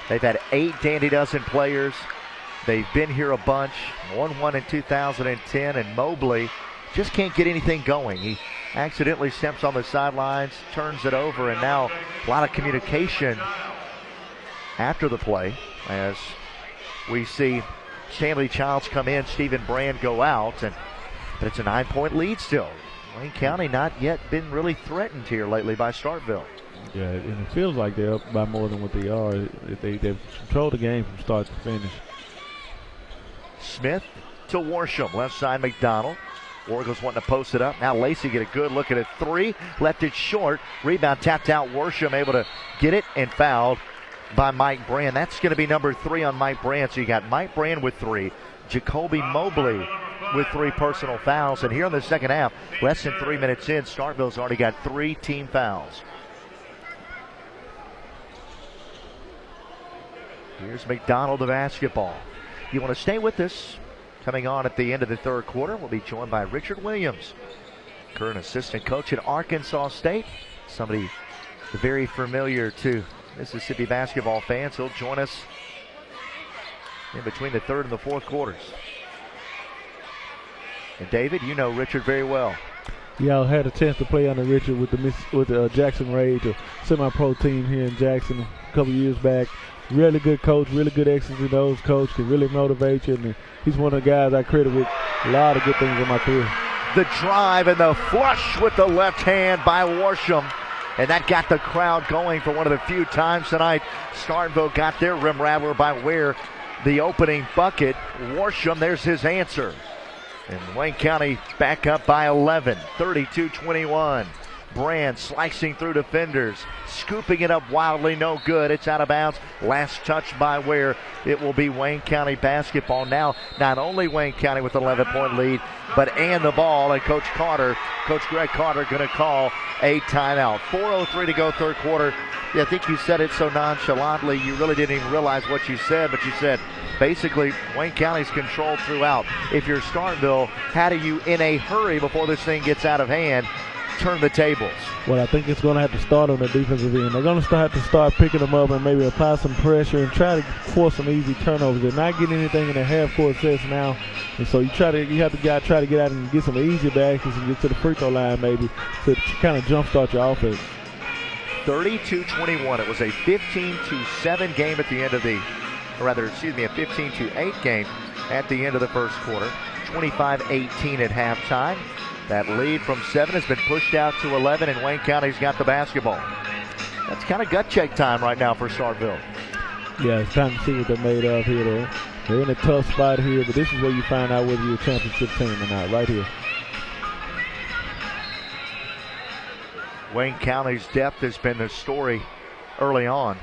They've had 8 Dandy Dozen players. They've been here a bunch, won one in 2010, and Mobley just can't get anything going. He accidentally steps on the sidelines, turns it over, and now a lot of communication after the play as we see Stanley Childs come in, Stephen Brand go out, but it's a 9-point lead still. Wayne County not yet been really threatened here lately by Starkville. Yeah, and it feels like they're up by more than what they are. They've controlled the game from start to finish. Smith to Worsham, left side McDonald. Orgle's wanting to post it up. Now Lacey get a good look at a 3. Left it short. Rebound tapped out. Worsham able to get it and fouled by Mike Brand. That's going to be number 3 on Mike Brand. So you got Mike Brand with 3. Jacoby Mobley with 3 personal fouls. And here in the second half, less than 3 minutes in, Starkville's already got 3 team fouls. Here's McDonald, the basketball. You want to stay with us? Coming on at the end of the third quarter, we'll be joined by Richard Williams, current assistant coach at Arkansas State. Somebody very familiar to Mississippi basketball fans. He'll join us in between the third and the fourth quarters. And David, you know Richard very well. Yeah, I had a chance to play under Richard with the Jackson Rage, a semi-pro team here in Jackson a couple years back. Really good coach, really good X's and O's coach, can really motivate you, and he's one of the guys I credit with a lot of good things in my career. The drive and the flush with the left hand by Worsham, and that got the crowd going for one of the few times tonight Starkville got their rim rattler by Ware, the opening bucket. Worsham, there's his answer. And Wayne County back up by 11, 32-21. Brand slicing through defenders, scooping it up wildly, no good. It's out of bounds. Last touch by Ware. It will be Wayne County basketball now. Not only Wayne County with an 11-point lead, but and the ball. And Coach Greg Carter, going to call a timeout. 4:03 to go, third quarter. Yeah, I think you said it so nonchalantly, you really didn't even realize what you said, but you said basically Wayne County's controlled throughout. If you're Starkville, how do you, in a hurry before this thing gets out of hand, turn the tables? Well, I think it's going to have to start on the defensive end. They're going to have to start picking them up and maybe apply some pressure and try to force some easy turnovers. They're not getting anything in the half-court sets now, and so you have to try to get out and get some easy baskets and get to the free throw line maybe to kind of jumpstart your offense. 32-21. It was a 15-7 game at the end of a 15-8 game at the end of the first quarter. 25-18 at halftime. That lead from 7 has been pushed out to 11, and Wayne County's got the basketball. That's kind of gut check time right now for Starkville. Yeah, it's time to see what they're made of here. They're in a tough spot here, but this is where you find out whether you're a championship team or not, right here. Wayne County's depth has been the story early on.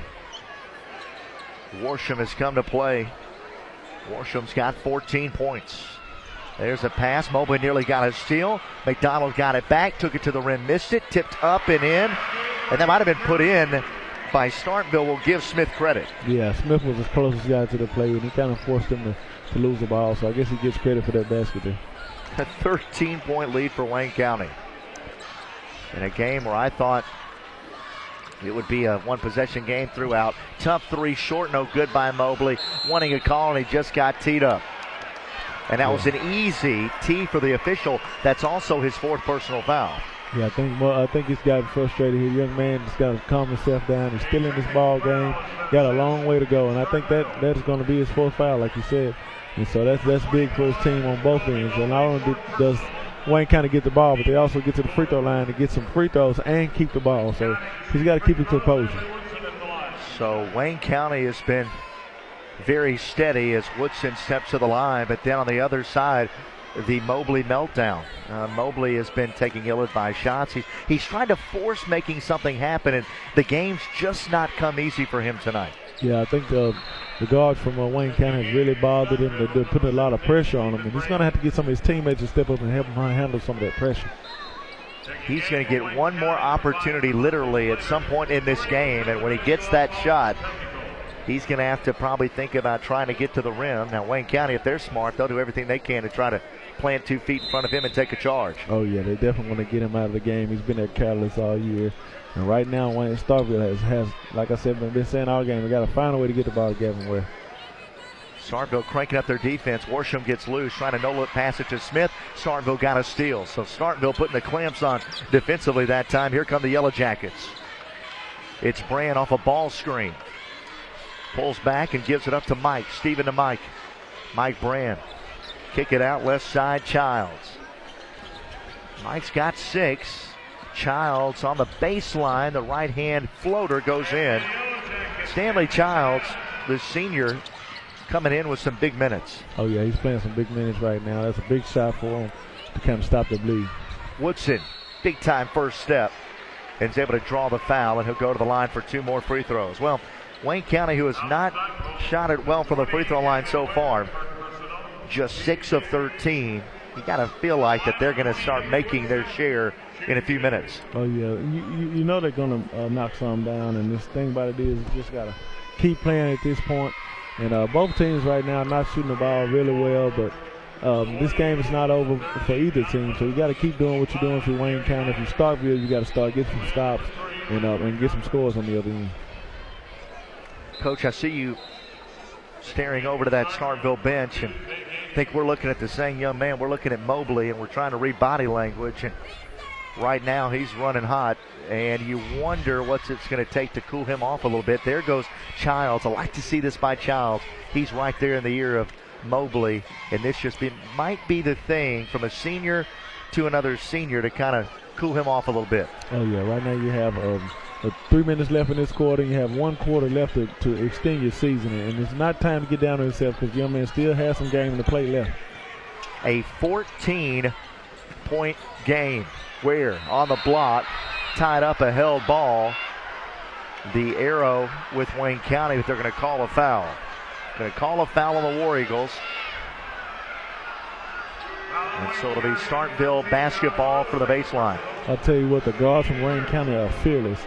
Worsham has come to play. Worsham's got 14 points. There's a pass. Mobley nearly got a steal. McDonald got it back, took it to the rim, missed it, tipped up and in. And that might have been put in by Starkville. We'll give Smith credit. Yeah, Smith was the closest guy to the play, and he kind of forced him to lose the ball. So I guess he gets credit for that basket there. A 13-point lead for Wayne County. In a game where I thought it would be a one-possession game throughout. Tough 3 short, no good by Mobley. Wanting a call, and he just got teed up. And that was an easy tee for the official. That's also his 4th personal foul. Yeah, I think he's gotten frustrated here. Young man just got to calm himself down. He's still in this ball game. Got a long way to go, and I think that is going to be his fourth foul, like you said. And so that's big for his team on both ends. And not only does Wayne kind of get the ball, but they also get to the free throw line to get some free throws and keep the ball. So he's got to keep it composure. So Wayne County has been very steady as Woodson steps to the line, but then on the other side, the Mobley meltdown. Mobley has been taking ill-advised shots. He's trying to force making something happen, and the game's just not come easy for him tonight. Yeah, I think the guards from Wayne County have really bothered him. They're putting a lot of pressure on him, and he's going to have to get some of his teammates to step up and help him handle some of that pressure. He's going to get one more opportunity literally at some point in this game, and when he gets that shot, he's going to have to probably think about trying to get to the rim. Now, Wayne County, if they're smart, they'll do everything they can to try to plant 2 feet in front of him and take a charge. Oh, yeah, they definitely want to get him out of the game. He's been there careless all year. And right now, Starkville has, like I said, been saying all game, we got to find a way to get the ball to Gavin Ware. Starkville cranking up their defense. Worsham gets loose, trying to no-look pass it to Smith. Starkville got a steal. So Starkville putting the clamps on defensively that time. Here come the Yellow Jackets. It's Brand off a ball screen. Pulls back and gives it up to Mike. Steven to Mike. Mike Brand. Kick it out left side, Childs. Mike's got 6. Childs on the baseline. The right-hand floater goes in. Stanley Childs, the senior, coming in with some big minutes. Oh, yeah, he's playing some big minutes right now. That's a big shot for him to kind of stop the bleed. Woodson, big-time first step, and is able to draw the foul, and he'll go to the line for 2 more free throws. Well, Wayne County, who has not shot it well from the free throw line so far, just 6 of 13. You got to feel like that they're going to start making their share in a few minutes. Oh, yeah. You know they're going to knock some down, and this thing about it is you just got to keep playing at this point. And both teams right now are not shooting the ball really well, but this game is not over for either team. So you got to keep doing what you're doing for Wayne County. If you're Starkville, you got to start getting some stops and get some scores on the other end. Coach, I see you staring over to that Starkville bench, and I think we're looking at the same young man. We're looking at Mobley, and we're trying to read body language. And right now he's running hot, and you wonder what's it's going to take to cool him off a little bit. There goes Childs. I like to see this by Childs. He's right there in the ear of Mobley, and this might be the thing from a senior to another senior to kind of cool him off a little bit. Oh, yeah. Right now you have 3 minutes left in this quarter. You have 1 quarter left to extend your season, and it's not time to get down on himself because the young man still has some game in the plate left. A 14-point game. Ware on the block, tied up a held ball. The arrow with Wayne County, but they're going to call a foul. Going to call a foul on the War Eagles. And so it'll be Starkville basketball for the baseline. I'll tell you what, the guards from Wayne County are fearless.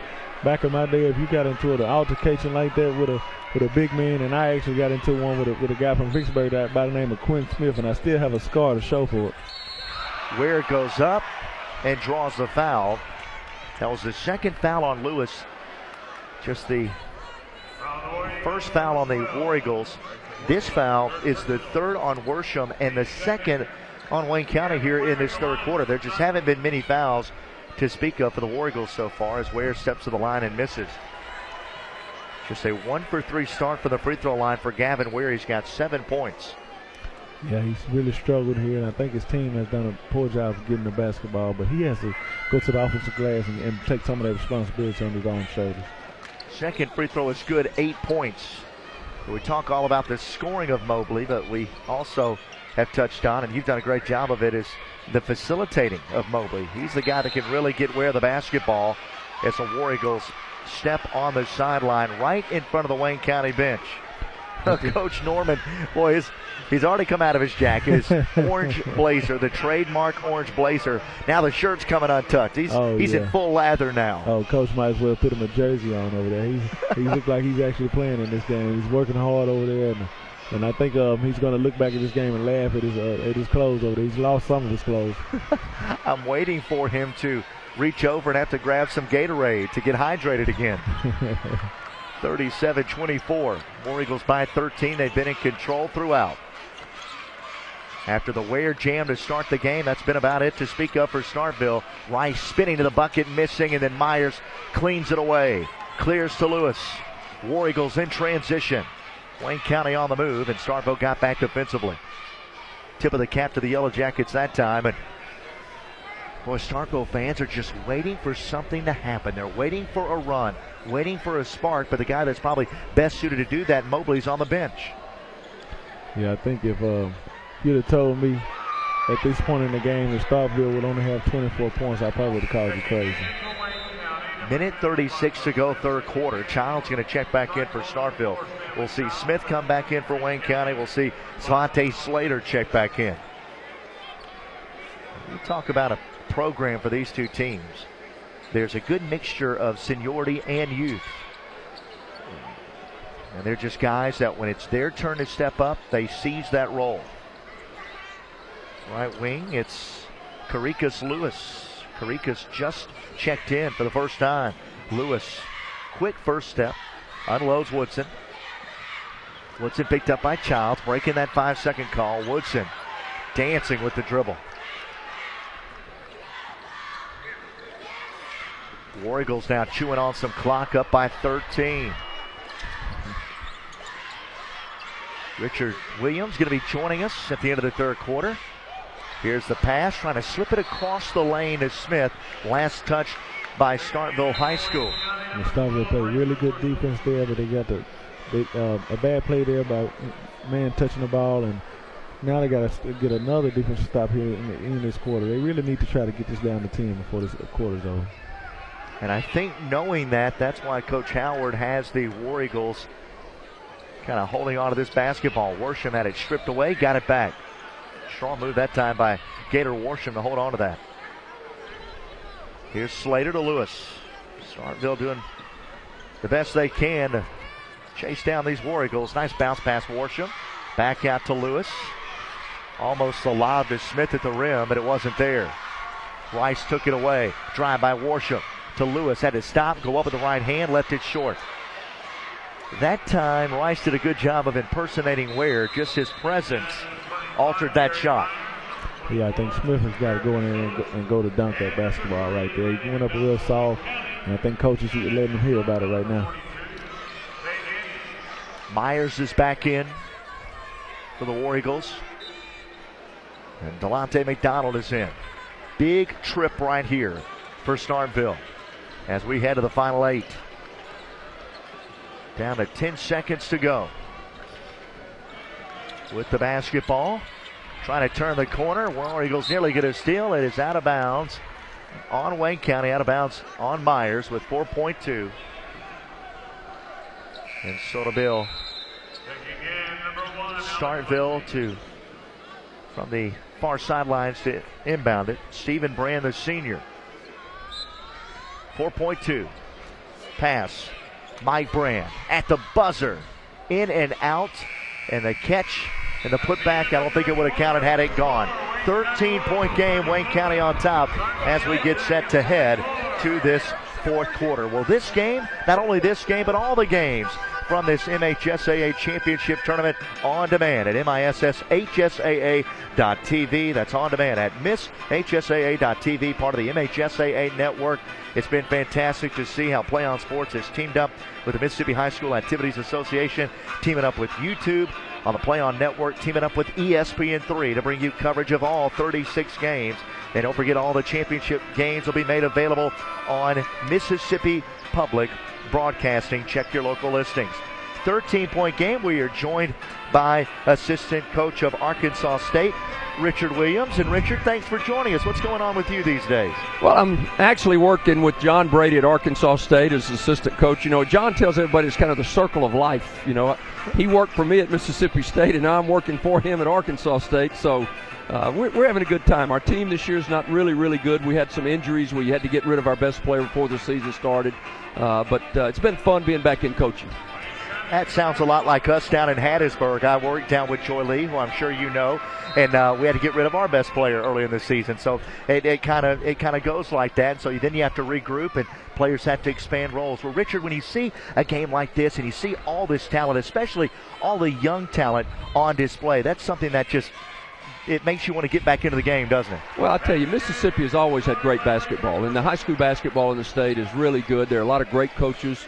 Back in my day, if you got into an altercation like that with a big man, and I actually got into one with a guy from Vicksburg by the name of Quinn Smith, and I still have a scar to show for it. Ware goes up and draws the foul. That was the second foul on Lewis. Just the first foul on the War Eagles. This foul is the 3rd on Worsham and the 2nd on Wayne County here in this 3rd quarter. There just haven't been many fouls to speak of for the War Eagles so far as Ware steps to the line and misses. Just a 1-for-3 start for the free throw line for Gavin Ware. He's got 7 points. Yeah, he's really struggled here, and I think his team has done a poor job of getting the basketball, but he has to go to the offensive glass and take some of that responsibility on his own shoulders. Second free throw is good, 8 points. We talk all about the scoring of Mobley, but we also have touched on, and you've done a great job of it, is the facilitating of Mobley. He's the guy that can really get Ware the basketball as the War Eagles step on the sideline right in front of the Wayne County bench. Coach Norman, boy, he's already come out of his jacket, his orange blazer, the trademark orange blazer. Now the shirt's coming untucked. He's in full lather now. Oh, Coach might as well put him a jersey on over there. He looks like he's actually playing in this game. He's working hard over there, and I think he's going to look back at this game and laugh at his clothes over there. He's lost some of his clothes. I'm waiting for him to reach over and have to grab some Gatorade to get hydrated again. 37-24. War Eagles by 13. They've been in control throughout. After the Ware jam to start the game, that's been about it to speak of for Starkville. Rice spinning to the bucket, missing, and then Myers cleans it away. Clears to Lewis. War Eagles in transition. Wayne County on the move, and Starkville got back defensively. Tip of the cap to the Yellow Jackets that time, and boy, Starkville fans are just waiting for something to happen. They're waiting for a run, waiting for a spark, but the guy that's probably best suited to do that, Mobley's on the bench. Yeah, I think if you'd have told me at this point in the game that Starkville would only have 24 points, I probably would have called you crazy. Minute 36 to go, third quarter. Child's going to check back in for Starkville. We'll see Smith come back in for Wayne County. We'll see Svante Slater check back in. We talk about a program for these two teams. There's a good mixture of seniority and youth. And they're just guys that when it's their turn to step up, they seize that role. Right wing, it's Carikas Lewis. Carikas just checked in for the first time. Lewis, quick first step, unloads Woodson. Woodson picked up by Childs, breaking that 5-second call. Woodson dancing with the dribble. War Eagles now chewing on some clock, up by 13. Richard Williams going to be joining us at the end of the third quarter. Here's the pass, trying to slip it across the lane to Smith. Last touch by Starkville High School. And Starkville played really good defense there, but they got a bad play there by man touching the ball, and now they got to get another defensive stop here in this quarter. They really need to try to get this down to 10 before this quarter's over. And I think knowing that, that's why Coach Howard has the War Eagles kind of holding on to this basketball. Worsham had it stripped away, got it back. Strong move that time by Gator Worsham to hold on to that. Here's Slater to Lewis. Starkville doing the best they can to chase down these War Eagles. Nice bounce pass, Worsham. Back out to Lewis. Almost a lob to Smith at the rim, but it wasn't there. Rice took it away. Drive by Worsham to Lewis. Had to stop, go up with the right hand, left it short. That time, Rice did a good job of impersonating Ware. Just his presence altered that shot. Yeah, I think Smith has got to go in there and go to dunk that basketball right there. He went up real soft, and I think coaches are letting him hear about it right now. Myers is back in for the War Eagles. And Delonte McDonald is in. Big trip right here for Starkville as we head to the final 8. Down to 10 seconds to go. With the basketball, trying to turn the corner. War Eagles nearly get a steal. It is out of bounds on Wayne County, out of bounds on Myers with 4.2. And Sotobil, Starkville to, from the far sidelines to inbound it. Stephen Brand, the senior. 4.2. Pass. Mike Brand at the buzzer. In and out. And the catch and the putback, I don't think it would have counted had it gone. 13-point game, Wayne County on top as we get set to head to this fourth quarter. Well, this game, not only this game, but all the games from this MHSAA Championship Tournament on demand at MISSHSAA.TV. That's on demand at MISSHSAA.TV, part of the MHSAA network. It's been fantastic to see how Play On Sports has teamed up with the Mississippi High School Activities Association, teaming up with YouTube on the Play On Network, teaming up with ESPN3 to bring you coverage of all 36 games. And don't forget, all the championship games will be made available on Mississippi Public Broadcasting. Check your local listings. 13-point game. We are joined by assistant coach of Arkansas State, Richard Williams. And Richard, thanks for joining us. What's going on with you these days? Well, I'm actually working with John Brady at Arkansas State as assistant coach. You know, John tells everybody it's kind of the circle of life. You know, he worked for me at Mississippi State, and now I'm working for him at Arkansas State. So we're having a good time. Our team this year is not really good. We had some injuries. We had to get rid of our best player before the season started. But it's been fun being back in coaching. That sounds a lot like us down in Hattiesburg. I worked down with Joy Lee, who I'm sure you know, and we had to get rid of our best player early in the season. So it kind of goes like that. So then you have to regroup, and players have to expand roles. Well, Richard, when you see a game like this and you see all this talent, especially all the young talent on display, that's something that just it makes you want to get back into the game, doesn't it? Well, I tell you, Mississippi has always had great basketball, and the high school basketball in the state is really good. There are a lot of great coaches,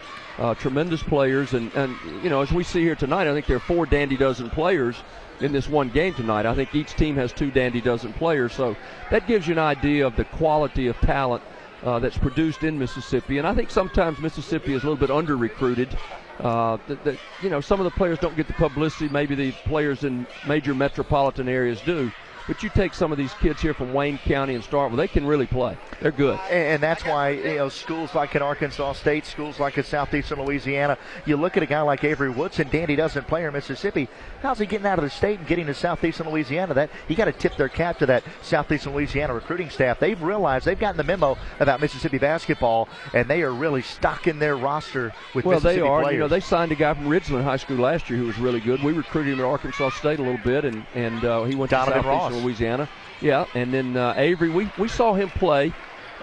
tremendous players, and as we see here tonight, I think there are 4 dandy dozen players in this one game tonight. I think each team has 2 dandy dozen players, so that gives you an idea of the quality of talent that's produced in Mississippi. And I think sometimes Mississippi is a little bit under-recruited. Some of the players don't get the publicity maybe the players in major metropolitan areas do. But you take some of these kids here from Wayne County and Starkville, they can really play. They're good. And that's why, schools like in Arkansas State, schools like in southeastern Louisiana, you look at a guy like Avery Woodson, dandy doesn't play in Mississippi. How's he getting out of the state and getting to southeastern Louisiana? That you got to tip their cap to that southeastern Louisiana recruiting staff. They've realized they've gotten the memo about Mississippi basketball, and they are really stocking their roster with Mississippi they are. players. They signed a guy from Ridgeland High School last year who was really good. We recruited him at Arkansas State a little bit, and he went to southeastern Louisiana. Yeah, and then Avery, we saw him play,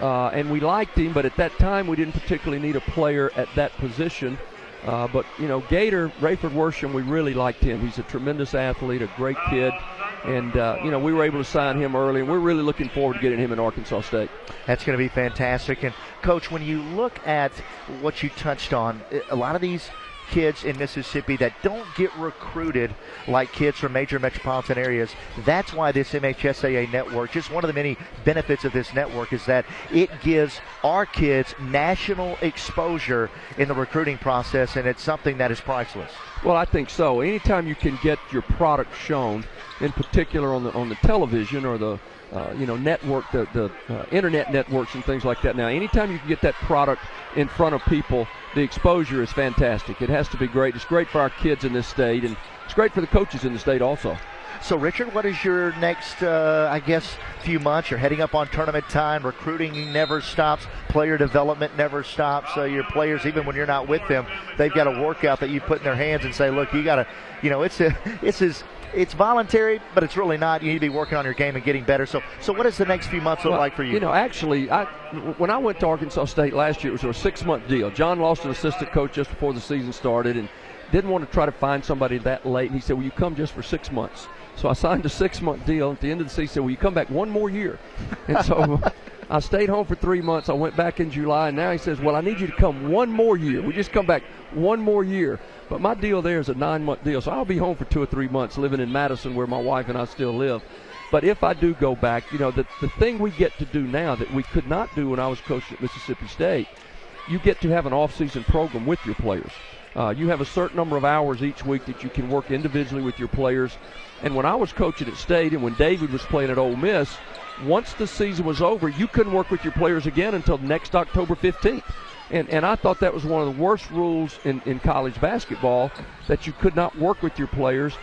and we liked him, but at that time we didn't particularly need a player at that position. But Gator, Rayford Worsham, we really liked him. He's a tremendous athlete, a great kid, and we were able to sign him early, and we're really looking forward to getting him in Arkansas State. That's going to be fantastic. And, Coach, when you look at what you touched on, a lot of these kids in Mississippi that don't get recruited like kids from major metropolitan areas. That's why this MHSAA network, just one of the many benefits of this network, is that it gives our kids national exposure in the recruiting process, and it's something that is priceless. Well, I think so. Anytime you can get your product shown, in particular on the television or the network, the internet networks and things like that. Now, anytime you can get that product in front of people, the exposure is fantastic. It has to be great. It's great for our kids in this state, and it's great for the coaches in the state also. So, Richard, what is your next, few months? You're heading up on tournament time. Recruiting never stops. Player development never stops. So your players, even when you're not with them, they've got a workout that you put in their hands and say, look, you got to, it's voluntary, but it's really not. You need to be working on your game and getting better. So what does the next few months look like for you? Actually, when I went to Arkansas State last year, it was a 6-month deal. John lost an assistant coach just before the season started and didn't want to try to find somebody that late. And he said, will you come just for 6 months? So I signed a 6-month deal. At the end of the season, he said, will you come back one more year? And so I stayed home for 3 months. I went back in July, and now he says, well, I need you to come one more year. We just come back one more year. But my deal there is a 9-month deal, so I'll be home for 2 or 3 months living in Madison where my wife and I still live. But if I do go back, the thing we get to do now that we could not do when I was coaching at Mississippi State, you get to have an off-season program with your players. You have a certain number of hours each week that you can work individually with your players. And when I was coaching at State and when David was playing at Ole Miss, once the season was over, you couldn't work with your players again until next October 15th. And I thought that was one of the worst rules in college basketball, that you could not work with your players.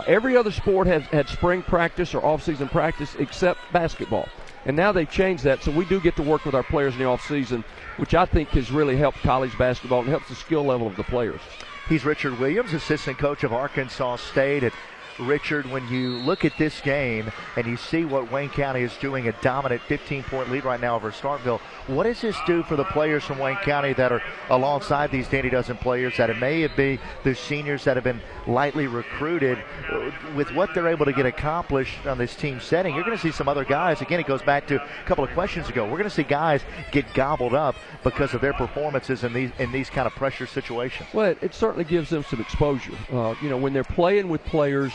Every other sport had spring practice or off-season practice except basketball. And now they've changed that, so we do get to work with our players in the off-season, which I think has really helped college basketball and helps the skill level of the players. He's Richard Williams, assistant coach of Arkansas State. Richard, when you look at this game and you see what Wayne County is doing, a dominant 15-point lead right now over Starkville, what does this do for the players from Wayne County that are alongside these dandy dozen players that it may be the seniors that have been lightly recruited? With what they're able to get accomplished on this team setting, you're going to see some other guys. Again, it goes back to a couple of questions ago. We're going to see guys get gobbled up because of their performances in these kind of pressure situations. Well, it certainly gives them some exposure. When they're playing with players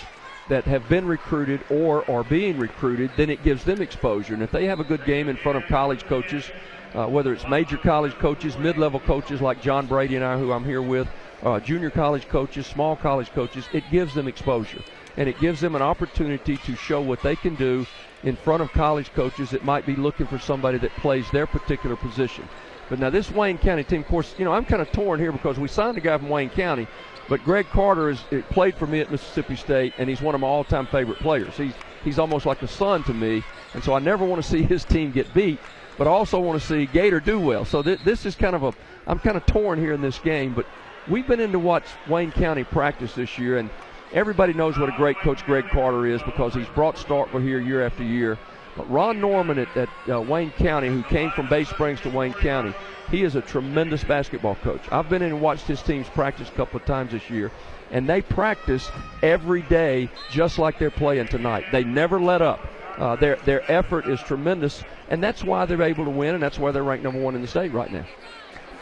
that have been recruited or are being recruited, then it gives them exposure. And if they have a good game in front of college coaches, whether it's major college coaches, mid-level coaches like John Brady and I, who I'm here with, junior college coaches, small college coaches, it gives them exposure. And it gives them an opportunity to show what they can do in front of college coaches that might be looking for somebody that plays their particular position. But now this Wayne County team, of course, I'm kind of torn here because we signed a guy from Wayne County, but Greg Carter played for me at Mississippi State, and he's one of my all-time favorite players. He's almost like a son to me, and so I never want to see his team get beat, but I also want to see Gator do well. So this is I'm kind of torn here in this game, but we've been in to watch Wayne County practice this year, and everybody knows what a great coach Greg Carter is because he's brought Starkville here year after year. But Ron Norman at Wayne County, who came from Bay Springs to Wayne County, he is a tremendous basketball coach. I've been in and watched his teams practice a couple of times this year, and they practice every day just like they're playing tonight. They never let up. Their effort is tremendous, and that's why they're able to win, and that's why they're ranked number 1 in the state right now.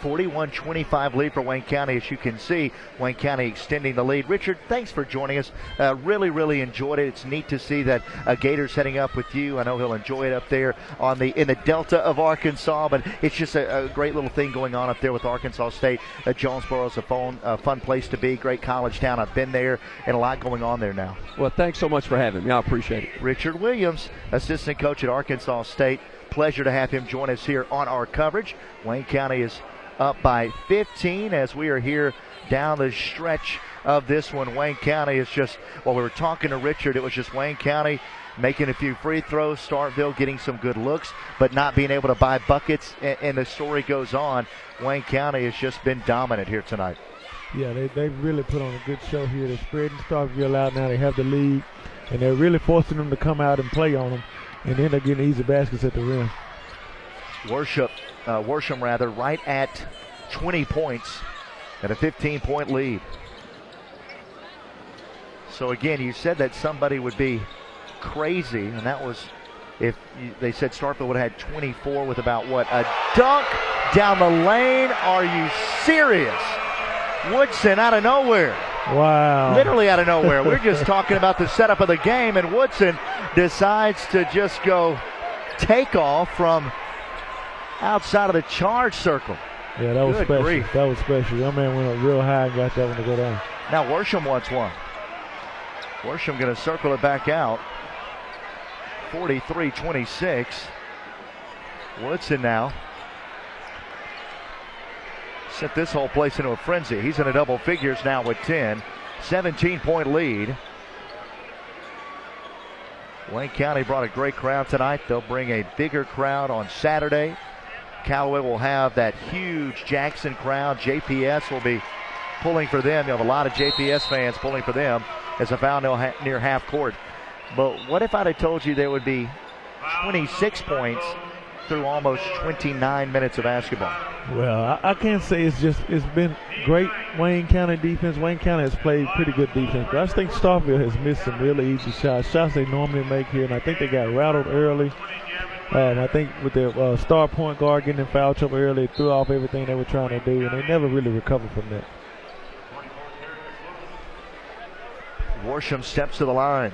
41-25 lead for Wayne County. As you can see, Wayne County extending the lead. Richard, thanks for joining us. Really enjoyed it. It's neat to see that Gator's heading up with you. I know he'll enjoy it up there in the Delta of Arkansas, but it's just a great little thing going on up there with Arkansas State. Jonesboro is a fun place to be, great college town. I've been there, and a lot going on there now. Well, thanks so much for having me. I appreciate it. Richard Williams, assistant coach at Arkansas State. Pleasure to have him join us here on our coverage. Wayne County is up by 15 as we are here down the stretch of this one. Wayne County is just, while we were talking to Richard, it was just Wayne County making a few free throws, Starkville getting some good looks, but not being able to buy buckets, and the story goes on. Wayne County has just been dominant here tonight. Yeah, they really put on a good show here. They're spreading Starkville out now. They have the lead, and they're really forcing them to come out and play on them, and then they're getting easy baskets at the rim. Worsham right at 20 points and a 15-point lead. So again, you said that somebody would be crazy, and that was if they said Starkville would have had 24 with about what? A dunk down the lane. Are you serious? Woodson out of nowhere. Wow. Literally out of nowhere. We're just talking about the setup of the game, and Woodson decides to just go take off from outside of the charge circle. Yeah, that was Good special. grief. That was special. That man went up real high and got that one to go down. Now Worsham wants one. Worsham going to circle it back out. 43-26. Woodson now set this whole place into a frenzy. He's in a double figures now with 10. 17-point lead. Wayne County brought a great crowd tonight. They'll bring a bigger crowd on Saturday. Callaway will have that huge Jackson crowd. JPS will be pulling for them. You have a lot of JPS fans pulling for them as a foul near half court. But what if I'd have told you there would be 26 points through almost 29 minutes of basketball? Well, I can't say it's been great Wayne County defense. Wayne County has played pretty good defense, but I just think Starkville has missed some really easy shots they normally make here, and I think they got rattled early. I think with their star point guard getting in foul trouble early, threw off everything they were trying to do, and they never really recovered from that. Worsham steps to the line.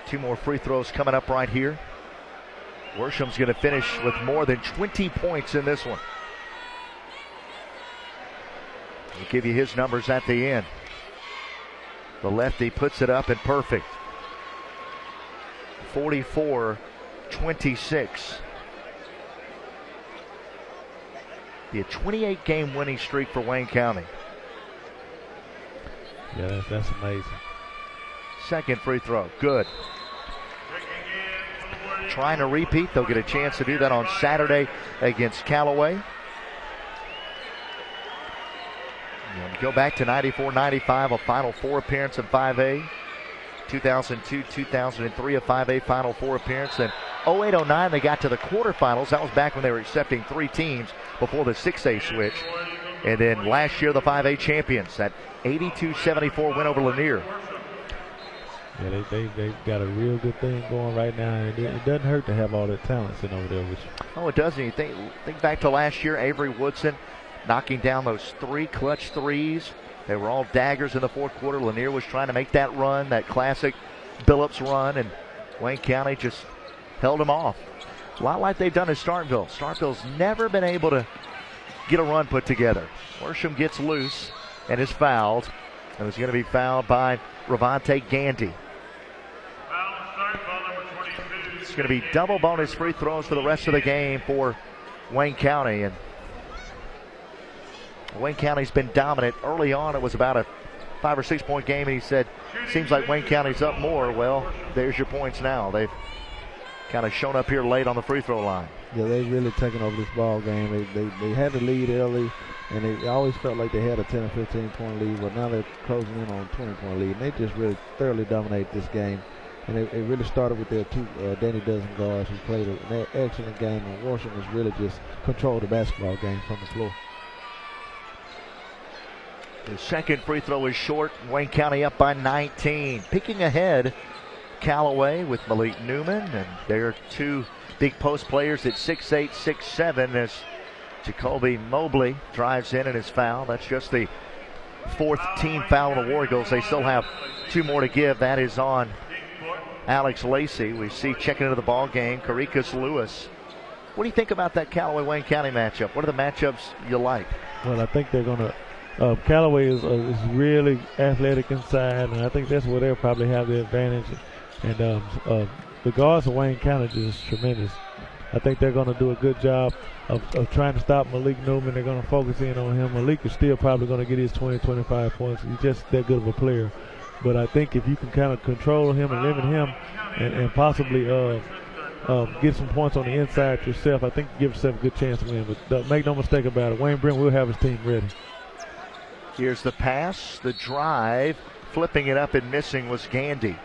2 more free throws coming up right here. Worsham's going to finish with more than 20 points in this one. We'll give you his numbers at the end. The lefty puts it up and perfect. 44-26. Be a 28-game winning streak for Wayne County. Yeah, that's amazing. Second free throw, good. Trying to repeat. They'll get a chance to do that on Saturday against Callaway. And go back to 94-95, a Final Four appearance in 5A. 2002-2003, a 5A Final Four appearance. Then 08-09, they got to the quarterfinals. That was back when they were accepting 3 teams before the 6A switch. And then last year, the 5A champions, that 82-74 win over Lanier. Yeah, they've got a real good thing going right now, and it doesn't hurt to have all that talent sitting over there with you. Oh, it doesn't. You think back to last year, Avery Woodson knocking down those 3 clutch threes. They were all daggers in the fourth quarter. Lanier was trying to make that run, that classic Billups run, and Wayne County just held them off. A lot like they've done in Starkville. Starkville's never been able to get a run put together. Worsham gets loose and is fouled, and is going to be fouled by Ravante Gandy. It's going to be double bonus free throws for the rest of the game for Wayne County. And Wayne County's been dominant. Early on, it was about a 5 or 6 point game, and he said, seems like Wayne County's up more. Well, there's your points now. They've kind of shown up here late on the free throw line. Yeah, they've really taken over this ball game. They had the lead early, and they always felt like they had a 10 or 15 point lead, but now they're closing in on a 20 point lead, and they just really thoroughly dominate this game. And it really started with their two Danny Dozen guards who played an excellent game, and Washington has really just controlled the basketball game from the floor. The second free throw is short. Wayne County up by 19. Picking ahead, Callaway with Malik Newman, and their two big post players at 6'8", 6'7", as Jacoby Mobley drives in and is fouled. That's just the fourth team foul on the War Eagles. They still have two more to give. That is on Alex Lacey. We see checking into the ball game, Carikas Lewis. What do you think about that Callaway-Wayne County matchup? What are the matchups you like? Well, I think they're going to Callaway is really athletic inside, and I think that's where they'll probably have the advantage. And the guards of Wayne County are just tremendous. I think they're going to do a good job of trying to stop Malik Newman. They're going to focus in on him. Malik is still probably going to get his 20, 25 points. He's just that good of a player. But I think if you can kind of control him and limit him and possibly get some points on the inside yourself, I think you give yourself a good chance to win. But make no mistake about it, Wayne Brent will have his team ready. Here's the pass, the drive, flipping it up and missing was Gandy.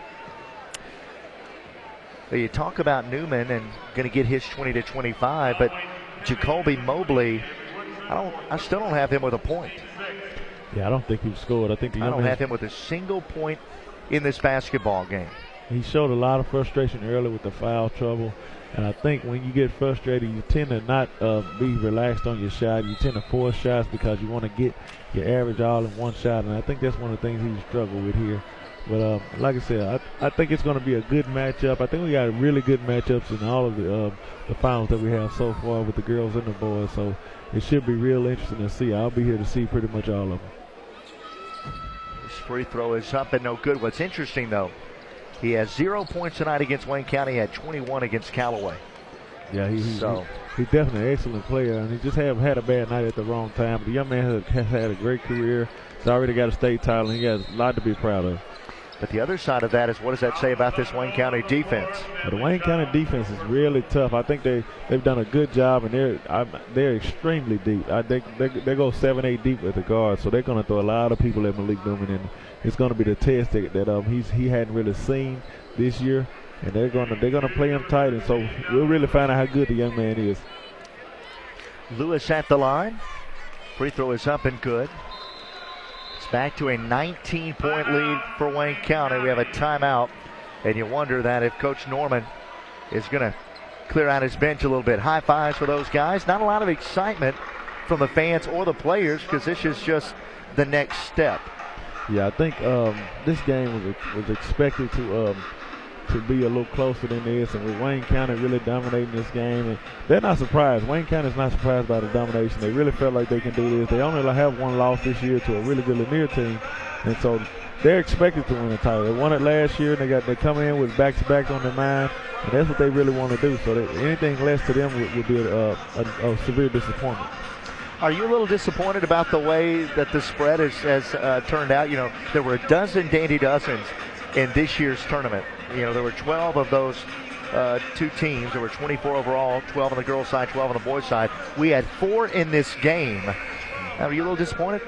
You talk about Newman and going to get his 20 to 25, but Jacoby Mobley, I still don't have him with a point. Yeah, I don't think he's scored. I don't have him with a single point in this basketball game. He showed a lot of frustration early with the foul trouble, and I think when you get frustrated, you tend to not be relaxed on your shot. You tend to force shots because you want to get your average all in one shot, and I think that's one of the things he struggled with here. But like I said, I think it's going to be a good matchup. I think we got really good matchups in all of the finals that we have so far with the girls and the boys, so it should be real interesting to see. I'll be here to see pretty much all of them. This free throw is up and no good. What's interesting, though, he has 0 points tonight against Wayne County. He had 21 against Callaway. Yeah, he's definitely an excellent player, and he just had a bad night at the wrong time. But the young man has had a great career. He's already got a state title, and he has a lot to be proud of. But the other side of that is, what does that say about this Wayne County defense? Well, the Wayne County defense is really tough. I think they've done a good job, and they're extremely deep. They go 7-8 deep with the guards, so they're going to throw a lot of people at Malik Newman, and it's going to be the test that he hadn't really seen this year, and they're going to play him tight, and so we'll really find out how good the young man is. Lewis at the line. Free throw is up and good. Back to a 19-point lead for Wayne County. We have a timeout, and you wonder that if Coach Norman is going to clear out his bench a little bit. High fives for those guys. Not a lot of excitement from the fans or the players because this is just the next step. Yeah, I think this game was expected to be a little closer than this, and with Wayne County really dominating this game, and they're not surprised. Wayne County's not surprised by the domination. They really felt like they can do this. They only have one loss this year to a really good Lanier team, and so they're expected to win the title. They won it last year, and they're coming in with back-to-back on their mind, and that's what they really want to do. So anything less to them would be a severe disappointment. Are you a little disappointed about the way that the spread has turned out? You know, there were a dozen Dandy Dozens in this year's tournament. You know, there were 12 of those two teams. There were 24 overall, 12 on the girls' side, 12 on the boys' side. We had 4 in this game. Are you a little disappointed?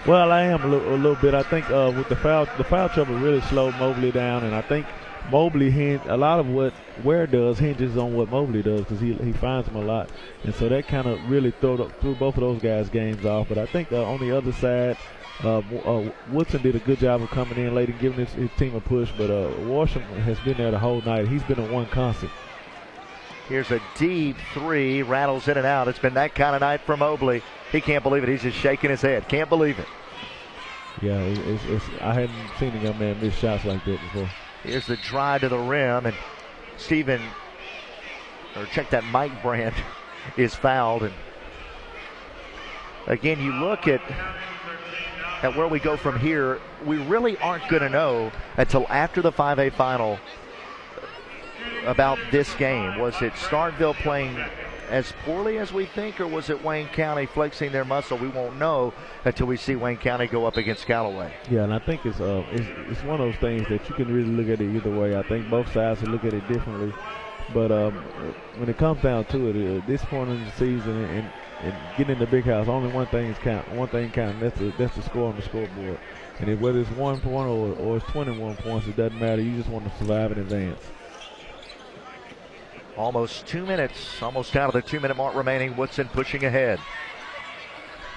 Well, I am a little bit. I think with the foul trouble really slowed Mobley down, and I think Mobley a lot of what Ware does hinges on what Mobley does because he finds him a lot, and so that kind of really threw both of those guys' games off. But I think on the other side, Woodson did a good job of coming in late and giving his team a push, but Washington has been there the whole night. He's been a one constant. Here's a deep three, rattles in and out. It's been that kind of night for Mobley. He can't believe it. He's just shaking his head. Can't believe it. Yeah, I hadn't seen a young man miss shots like that before. Here's the drive to the rim, and Mike Brand is fouled. And again, you look at where we go from here, we really aren't going to know until after the 5A final about this game. Was it Starkville playing as poorly as we think, or was it Wayne County flexing their muscle? We won't know until we see Wayne County go up against Callaway. Yeah, and I think it's one of those things that you can really look at it either way. I think both sides will look at it differently. But when it comes down to it, at this point in the season and getting in the big house, only one thing counts. One thing counts. That's the score on the scoreboard. And whether it's 1 point or it's 21 points, it doesn't matter. You just want to survive and advance. Almost 2 minutes, almost out of the 2-minute mark remaining. Woodson pushing ahead.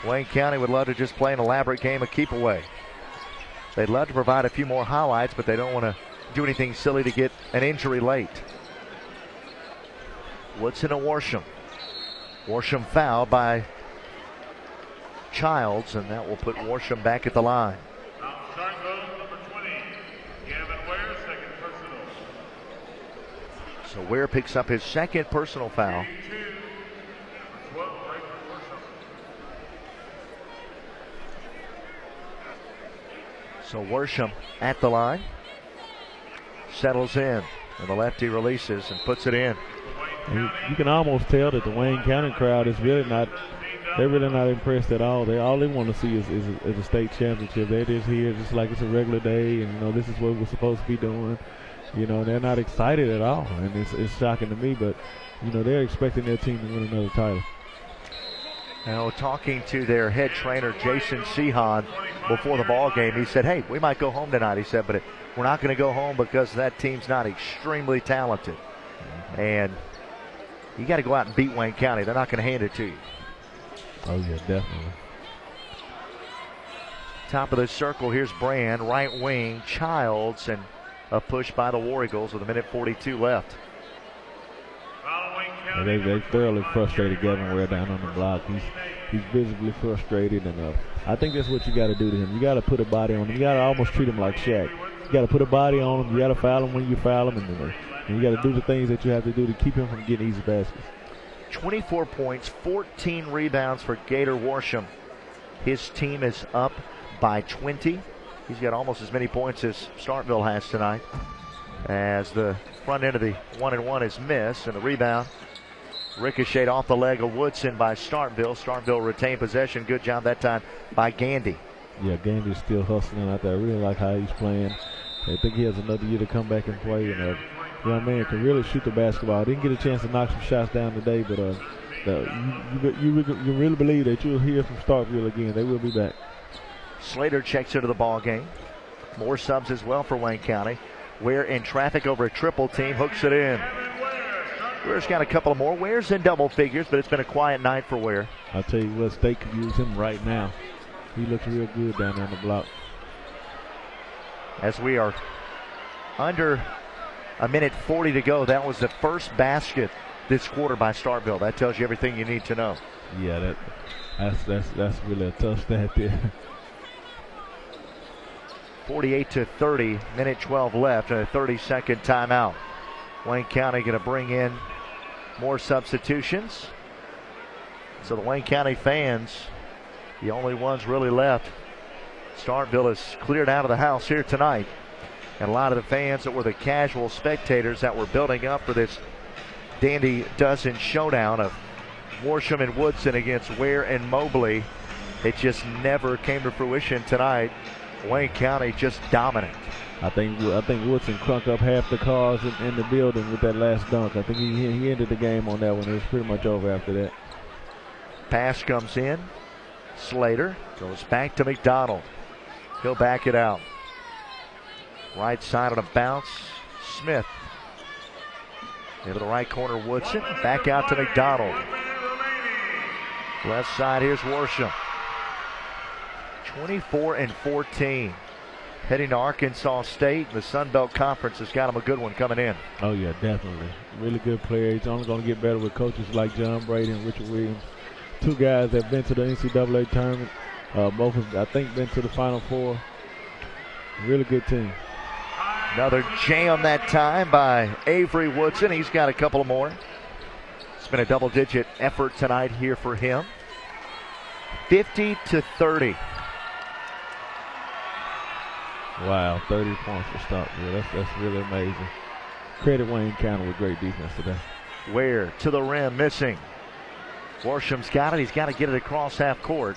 Wayne County would love to just play an elaborate game of keep away. They'd love to provide a few more highlights, but they don't want to do anything silly to get an injury late. Woodson and Worsham. Worsham fouled by Childs, and that will put Worsham back at the line. Starkville, number 20, Gavin Ware, second personal. So Ware picks up his second personal foul. 82, number 12, right for Worsham. So Worsham at the line. Settles in, and the lefty releases and puts it in. And you can almost tell that the Wayne County crowd is really not, they're really not impressed at all. All they want to see is a state championship. They're just here just like it's a regular day, and this is what we're supposed to be doing. They're not excited at all, and it's shocking to me, but they're expecting their team to win another title. Now, talking to their head trainer, Jason Sehan, before the ball game, he said, hey, we might go home tonight, he said, but we're not going to go home because that team's not extremely talented. And you got to go out and beat Wayne County. They're not going to hand it to you. Oh, yeah, definitely. Top of the circle, here's Brand, right wing, Childs, and a push by the War Eagles with 1:42 left. They thoroughly frustrated Gavin Ware down on the block. He's visibly frustrated, and I think that's what you got to do to him. You got to put a body on him. You got to almost treat him like Shaq. You got to put a body on him. You got to foul him when you foul him, and you got to do the things that you have to do to keep him from getting easy baskets. 24 points, 14 rebounds for Gator Worsham. His team is up by 20. He's got almost as many points as Starkville has tonight, as the front end of the 1-and-1 is missed, and the rebound ricocheted off the leg of Woodson by Starkville. Starkville retained possession. Good job that time by Gandy. Yeah, Gandy's still hustling out there. I really like how he's playing. I think he has another year to come back and play, and young man can really shoot the basketball. Didn't get a chance to knock some shots down today, but you really believe that you'll hear from Starkville again. They will be back. Slater checks into the ball game. More subs as well for Wayne County. Ware in traffic over a triple team, hooks it in. Ware's got a couple of more. Ware's in double figures, but it's been a quiet night for Ware. I'll tell you what, State could use him right now. He looks real good down there on the block. As we are under 1:40 to go, that was the first basket this quarter by Starkville. That tells you everything you need to know. Yeah, that's really a tough stat there. 48-30, minute 12 left, and a 30-second timeout. Wayne County going to bring in more substitutions. So the Wayne County fans, the only ones really left. Starkville is cleared out of the house here tonight. And a lot of the fans that were the casual spectators that were building up for this Dandy Dozen showdown of Worsham and Woodson against Ware and Mobley, it just never came to fruition tonight. Wayne County just dominant. I think Woodson crunked up half the cars in the building with that last dunk. I think he ended the game on that one. It was pretty much over after that. Pass comes in. Slater goes back to McDonald. He'll back it out. Right side on a bounce. Smith. Into the right corner, Woodson. Back out to McDonald. Left side, here's Worsham. 24-14. Heading to Arkansas State. The Sun Belt Conference has got him a good one coming in. Oh, yeah, definitely. Really good player. He's only going to get better with coaches like John Brady and Richard Williams. Two guys that have been to the NCAA tournament. Both of them, I think, been to the Final Four. Really good team. Another jam that time by Avery Woodson. He's got a couple more. It's been a double-digit effort tonight here for him. 50-30. Wow, 30 points for Starkville. That's really amazing. Credit Wayne County with great defense today. Ware to the rim, missing. Worsham's got it. He's got to get it across half court.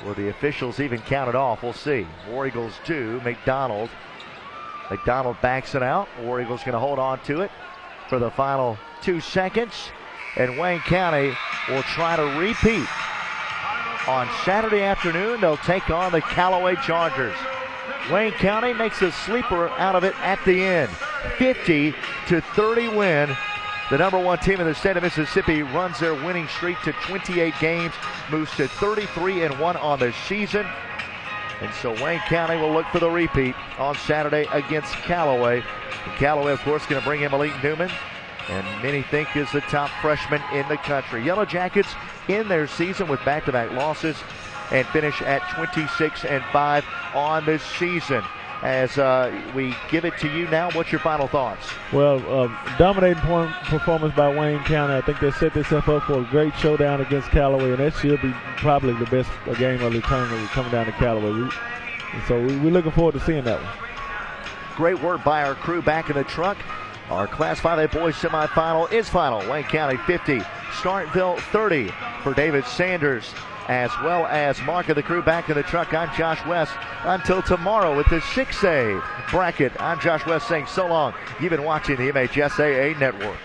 Will the officials even count it off? We'll see. War Eagles do. McDonald backs it out. War Eagles going to hold on to it. for the final 2 seconds. And Wayne County will try to repeat. On Saturday afternoon, they'll take on the Callaway Chargers. Wayne County makes a sleeper out of it at the end. 50-30 win. The number 1 team in the state of Mississippi runs their winning streak to 28 games, moves to 33-1 on the season. And so Wayne County will look for the repeat on Saturday against Callaway. And Callaway, of course, going to bring in Malik Newman, and many think is the top freshman in the country. Yellow Jackets in their season with back-to-back losses and finish at 26-5 on this season. As we give it to you now, what's your final thoughts? Well, dominating performance by Wayne County. I think they set themselves up for a great showdown against Callaway, and that should be probably the best game of the tournament coming down to Callaway. We're looking forward to seeing that one. Great work by our crew back in the truck. Our Class 5A boys semifinal is final. Wayne County 50, Starkville 30 for David Sanders, as well as Mark of the crew back in the truck. I'm Josh West. Until tomorrow with the 6A bracket, I'm Josh West saying so long. You've been watching the MHSAA Network.